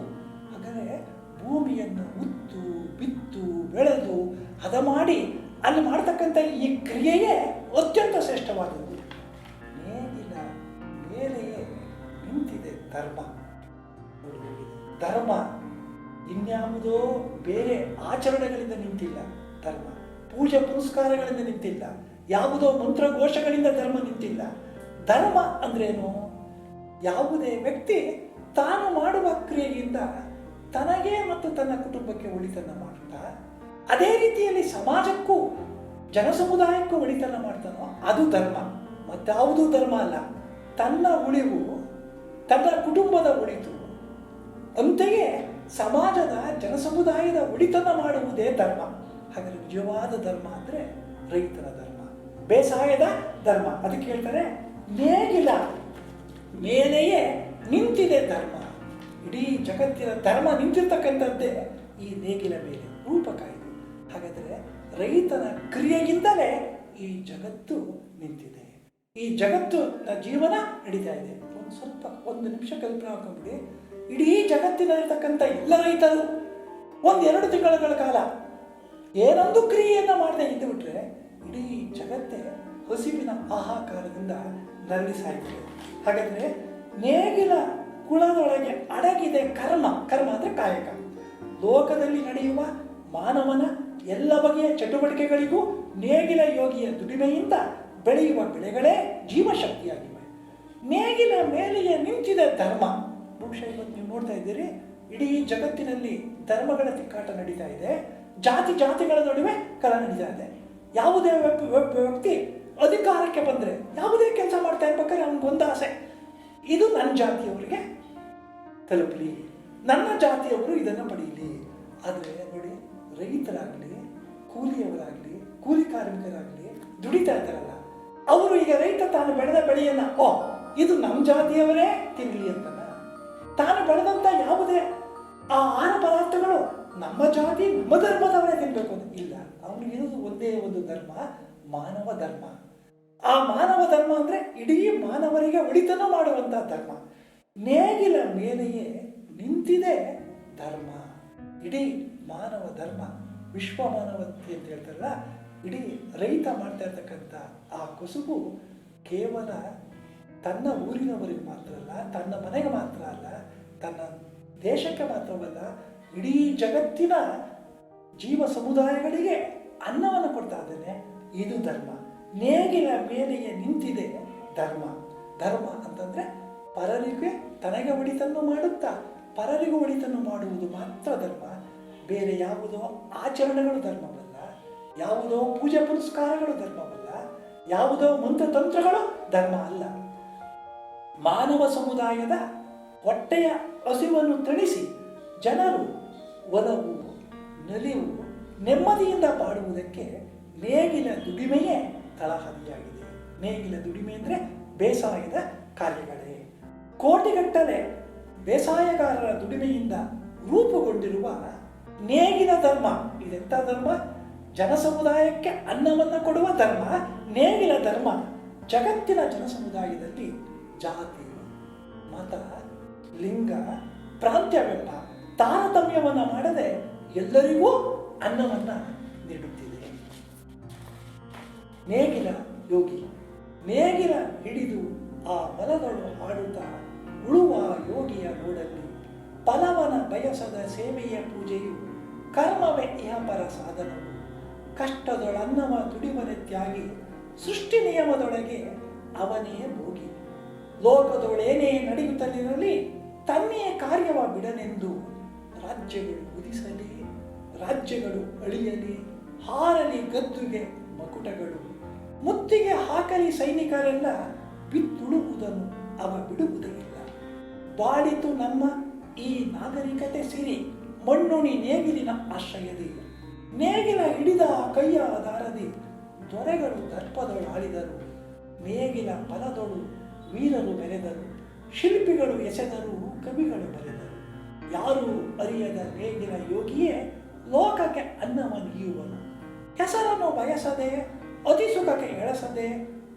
ಹಾಗಾದರೆ ಭೂಮಿಯನ್ನು ಉತ್ತು, ಬಿತ್ತು, ಬೆಳೆದು ಹದ ಮಾಡಿ ಅಲ್ಲಿ ಮಾಡ್ತಕ್ಕಂಥ ಈ ಕ್ರಿಯೆಯೇ ಅತ್ಯಂತ ಶ್ರೇಷ್ಠವಾದದ್ದು. ನೇಗಿಲ ಮೇಲೆಯೇ ನಿಂತಿದೆ ಧರ್ಮ. ಧರ್ಮ ಇನ್ಯಾವುದೋ ಬೇರೆ ಆಚರಣೆಗಳಿಂದ ನಿಂತಿಲ್ಲ. ಧರ್ಮ ಪೂಜೆ ಪುರಸ್ಕಾರಗಳಿಂದ ನಿಂತಿಲ್ಲ. ಯಾವುದೋ ಮಂತ್ರಘೋಷಗಳಿಂದ ಧರ್ಮ ನಿಂತಿಲ್ಲ. ಧರ್ಮ ಅಂದ್ರೇನು? ಯಾವುದೇ ವ್ಯಕ್ತಿ ತಾನು ಮಾಡುವ ಕ್ರಿಯೆಯಿಂದ ತನಗೆ ಮತ್ತು ತನ್ನ ಕುಟುಂಬಕ್ಕೆ ಒಳಿತನ್ನ ಮಾಡುತ್ತಾ, ಅದೇ ರೀತಿಯಲ್ಲಿ ಸಮಾಜಕ್ಕೂ ಜನಸಮುದಾಯಕ್ಕೂ ಒಳಿತನ್ನ ಮಾಡ್ತಾನೋ ಅದು ಧರ್ಮ. ಮತ್ತಾವುದೂ ಧರ್ಮ ಅಲ್ಲ. ತನ್ನ ಉಳಿವು, ತನ್ನ ಕುಟುಂಬದ ಒಳಿತು, ಅಂತೆಯೇ ಸಮಾಜದ ಜನಸಮುದಾಯದ ಒಳಿತನ ಮಾಡುವುದೇ ಧರ್ಮ. ಹಾಗಾದರೆ ನಿಜವಾದ ಧರ್ಮ ಅಂದರೆ ರೈತನ ಧರ್ಮ, ಬೇಸಾಯದ ಧರ್ಮ. ಅದಕ್ಕೆ ಹೇಳ್ತಾರೆ ನೇಗಿಲ ಮೇಲೆಯೇ ನಿಂತಿದೆ ಧರ್ಮ. ಇಡೀ ಜಗತ್ತಿನ ಧರ್ಮ ನಿಂತಿರ್ತಕ್ಕಂಥದ್ದೇ ಈ ನೇಗಿಲ ಮೇಲೆ. ರೂಪಕ ಇದು. ಹಾಗಾದರೆ ರೈತನ ಕ್ರಿಯೆಯಿಂದಲೇ ಈ ಜಗತ್ತು ನಿಂತಿದೆ. ಈ ಜಗತ್ತು ಜೀವನ ನಡೀತಾ ಇದೆ. ಒಂದು ನಿಮಿಷ ಕಲ್ಪನೆ ಹಾಕೊಂಡ್ಬಿಡಿ. ಇಡೀ ಜಗತ್ತಿನಲ್ಲಿರ್ತಕ್ಕಂಥ ಎಲ್ಲ ರೈತರು 1-2 ತಿಂಗಳ ಕಾಲ ಏನೊಂದು ಕ್ರಿಯೆಯನ್ನು ಮಾಡದೆ ಇದ್ದು ಬಿಟ್ರೆ ಇಡೀ ಜಗತ್ತೇ ಹಸಿವಿನ ಹಾಹಾಕಾರದಿಂದ ನರಳಿ ಸಾಯ್ತದೆ. ಹಾಗಾದರೆ ನೇಗಿಲ ಕುಳದೊಳಗೆ ಅಡಗಿದೆ ಕರ್ಮ. ಕರ್ಮ ಅಂದರೆ ಕಾಯಕ. ಲೋಕದಲ್ಲಿ ನಡೆಯುವ ಮಾನವನ ಎಲ್ಲ ಬಗೆಯ ಚಟುವಟಿಕೆಗಳಿಗೂ ನೇಗಿಲ ಯೋಗಿಯ ದುಡಿಮೆಯಿಂದ ಬೆಳೆಯುವ ಬೆಳೆಗಳೇ ಜೀವಶಕ್ತಿಯಾಗಿವೆ. ನೇಗಿಲ ಮೇಲೆಯೇ ನಿಂತಿದೆ ಧರ್ಮ. ಬಹುಶಃ ಇವತ್ತು ನೀವು ನೋಡ್ತಾ ಇದ್ದೀರಿ, ಇಡೀ ಜಗತ್ತಿನಲ್ಲಿ ಧರ್ಮಗಳ ತಿಕ್ಕಾಟ ನಡೀತಾ ಇದೆ. ಜಾತಿಗಳ ನಡುವೆ ಕಲ ನಡೀತಾ ಇದೆ. ಯಾವುದೇ ವ್ಯಕ್ತಿ ಅಧಿಕಾರಕ್ಕೆ ಬಂದರೆ, ಯಾವುದೇ ಕೆಲಸ ಮಾಡ್ತಾ ಇರ್ಬೇಕಾದ್ರೆ ಅವನಿಗೊಂದು ಆಸೆ, ಇದು ನನ್ನ ಜಾತಿಯವರಿಗೆ ತಲುಪಲಿ, ನನ್ನ ಜಾತಿಯವರು ಇದನ್ನು ಪಡೀಲಿ. ಆದರೆ ನೋಡಿ, ರೈತರಾಗಲಿ, ಕೂಲಿಯವರಾಗಲಿ, ಕೂಲಿ ಕಾರ್ಮಿಕರಾಗಲಿ ದುಡಿತಾ ಇದ್ದಾರಲ್ಲ, ಅವರು ಈಗ ರೈತ ತಾನು ಬೆಳೆದ ಬೆಳೆಯನ್ನು ಇದು ನಮ್ಮ ಜಾತಿಯವರೇ ತಿನ್ನಲಿ ಅಂತ, ತಾನು ಬೆಳೆದಂಥ ಯಾವುದೇ ಆ ಆಹಾರ ಪದಾರ್ಥಗಳು ನಮ್ಮ ಜಾತಿ, ನಮ್ಮ ಧರ್ಮದವರೇ ತಿನ್ನಬೇಕು ಅಂತ ಇಲ್ಲ. ಅವನಿಗಿರೋದು ಒಂದೇ ಒಂದು ಧರ್ಮ, ಮಾನವ ಧರ್ಮ. ಆ ಮಾನವ ಧರ್ಮ ಅಂದರೆ ಇಡೀ ಮಾನವರಿಗೆ ಒಳಿತನ ಮಾಡುವಂಥ ಧರ್ಮ. ನೇಗಿಲ ಮೇಲೆಯೇ ನಿಂತಿದೆ ಧರ್ಮ. ಇಡೀ ಮಾನವ ಧರ್ಮ, ವಿಶ್ವ ಮಾನವತೆ ಅಂತ ಹೇಳ್ತಾರಲ್ಲ, ಇಡೀ ರೈತ ಮಾಡ್ತಾ ಇರ್ತಕ್ಕಂಥ ಆ ಕಸುಬು ಕೇವಲ ತನ್ನ ಊರಿನವರಿಗೆ ಮಾತ್ರ ಅಲ್ಲ, ತನ್ನ ಮನೆಗೆ ಮಾತ್ರ ಅಲ್ಲ, ತನ್ನ ದೇಶಕ್ಕೆ ಮಾತ್ರವಲ್ಲ, ಇಡೀ ಜಗತ್ತಿನ ಜೀವ ಸಮುದಾಯಗಳಿಗೆ ಅನ್ನವನ್ನು ಕೊಡ್ತಾ ಇದ್ದೇನೆ. ಇದು ಧರ್ಮ. ನೇಗಿಲ ಮೇಲೆಯೇ ನಿಂತಿದೆ ಧರ್ಮ. ಧರ್ಮ ಅಂತಂದರೆ ಪರರಿಗೆ ತನಗೆ ಒಳಿತನ್ನು ಮಾಡುತ್ತಾ ಪರರಿಗೂ ಒಳಿತನ್ನು ಮಾಡುವುದು ಮಾತ್ರ ಧರ್ಮ. ಬೇರೆ ಯಾವುದೋ ಆಚರಣೆಗಳು ಧರ್ಮವಲ್ಲ, ಯಾವುದೋ ಪೂಜೆ ಪುರಸ್ಕಾರಗಳು ಧರ್ಮವಲ್ಲ, ಯಾವುದೋ ಮಂತ್ರತಂತ್ರಗಳು ಧರ್ಮ ಅಲ್ಲ. ಮಾನವ ಸಮುದಾಯದ ಹೊಟ್ಟೆಯ ಹಸಿವನ್ನು ತಣಿಸಿ ಜನರು ಒಲವು, ನಲಿವು, ನೆಮ್ಮದಿಯಿಂದ ಬಾಳುವುದಕ್ಕೆ ನೇಗಿಲ ದುಡಿಮೆಯೇ ತಳಹದಿಯಾಗಿದೆ. ನೇಗಿಲ ದುಡಿಮೆ ಅಂದರೆ ಬೇಸಾಯದ ಕಾರ್ಯಗಳೇ. ಕೋಟಿಗಟ್ಟಲೆ ಬೇಸಾಯಗಾರರ ದುಡಿಮೆಯಿಂದ ರೂಪುಗೊಂಡಿರುವ ನೇಗಿಲ ಧರ್ಮ ಇದೆಂಥ ಧರ್ಮ? ಜನಸಮುದಾಯಕ್ಕೆ ಅನ್ನವನ್ನು ಕೊಡುವ ಧರ್ಮ ನೇಗಿಲ ಧರ್ಮ. ಜಗತ್ತಿನ ಜನಸಮುದಾಯದಲ್ಲಿ ಜಾತಿ, ಮತ, ಲಿಂಗ, ಪ್ರಾಂತ್ಯವೆಂಬ ತಾರತಮ್ಯವನ್ನು ಮಾಡದೆ ಎಲ್ಲರಿಗೂ ಅನ್ನವನ್ನು ನೀಡುತ್ತಿದೆ. ನೇಗಿಲ ಯೋಗಿ ನೇಗಿಲ ಹಿಡಿದು ಆ ಮಲಗಳು ಹಾಡುತ್ತಾ ಉಳುವ ಯೋಗಿಯ ನೋಡಲ್ಲಿ ಫಲವನ ಬಯಸದ ಸೇವೆಯ ಪೂಜೆಯು ಕರ್ಮವೇ ಇಹಪರ ಸಾಧನವು. ಕಷ್ಟದೊಳನ್ನವ ದುಡಿಮನೆ ತ್ಯಾಗಿ ಸೃಷ್ಟಿ ನಿಯಮದೊಳಗೆ ಅವನೇ ಭೋಗಿ. ಲೋಕದೊಳೇನೇ ನಡೆಯುತ್ತಲಿರಲಿ ತನ್ನೆಯ ಕಾರ್ಯವ ಬಿಡನೆಂದು ರಾಜ್ಯಗಳು ಉದಿಸಲಿ, ರಾಜ್ಯಗಳು ಅಳಿಯಲಿ, ಹಾರಲಿ ಗದ್ದುಗೆ ಮಕುಟಗಳು. ಮುತ್ತಿಗೆ ಹಾಕಲಿ ಸೈನಿಕರೆಲ್ಲ ಬಿತ್ತುಳುವುದನ್ನು ಅವ ಬಿಡುವುದೇ ಇಲ್ಲ. ಬಾಳಿತು ನಮ್ಮ ಈ ನಾಗರಿಕತೆ ಸಿರಿ ಮಣ್ಣುಣಿ ನೇಗಿಲಿನ ಆಶ್ರಯದಿ. ನೇಗಿಲ ಹಿಡಿದ ಕೈಯ ದಾರದಿ ದೊರೆಗಳು ದರ್ಪದೊಳಾಳಿದರು. ನೇಗಿಲ ಫಲದೊಳು ವೀರರು ಬೆರೆದರು, ಶಿಲ್ಪಿಗಳು ಎಸೆದರು, ಕವಿಗಳು ಬರೆದರು. ಯಾರೂ ಅರಿಯದ ನೇಗಿಲ ಯೋಗಿಯೇ ಲೋಕಕ್ಕೆ ಅನ್ನವ ನೀಯುವನು. ಹೆಸರನ್ನು ಬಯಸದೆ ಅತಿಸುಖಕ್ಕೆ ಎಳಸದೆ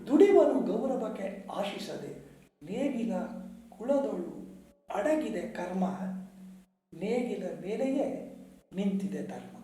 ದುಡಿವನು ಗೌರವಕ್ಕೆ ಆಶಿಸದೆ. ನೇಗಿಲ ಕುಳದೊಳು ಅಡಗಿದೆ ಕರ್ಮ, ನೇಗಿಲ ಮೇಲೆಯೇ ನಿಂತಿದೆ ಧರ್ಮ.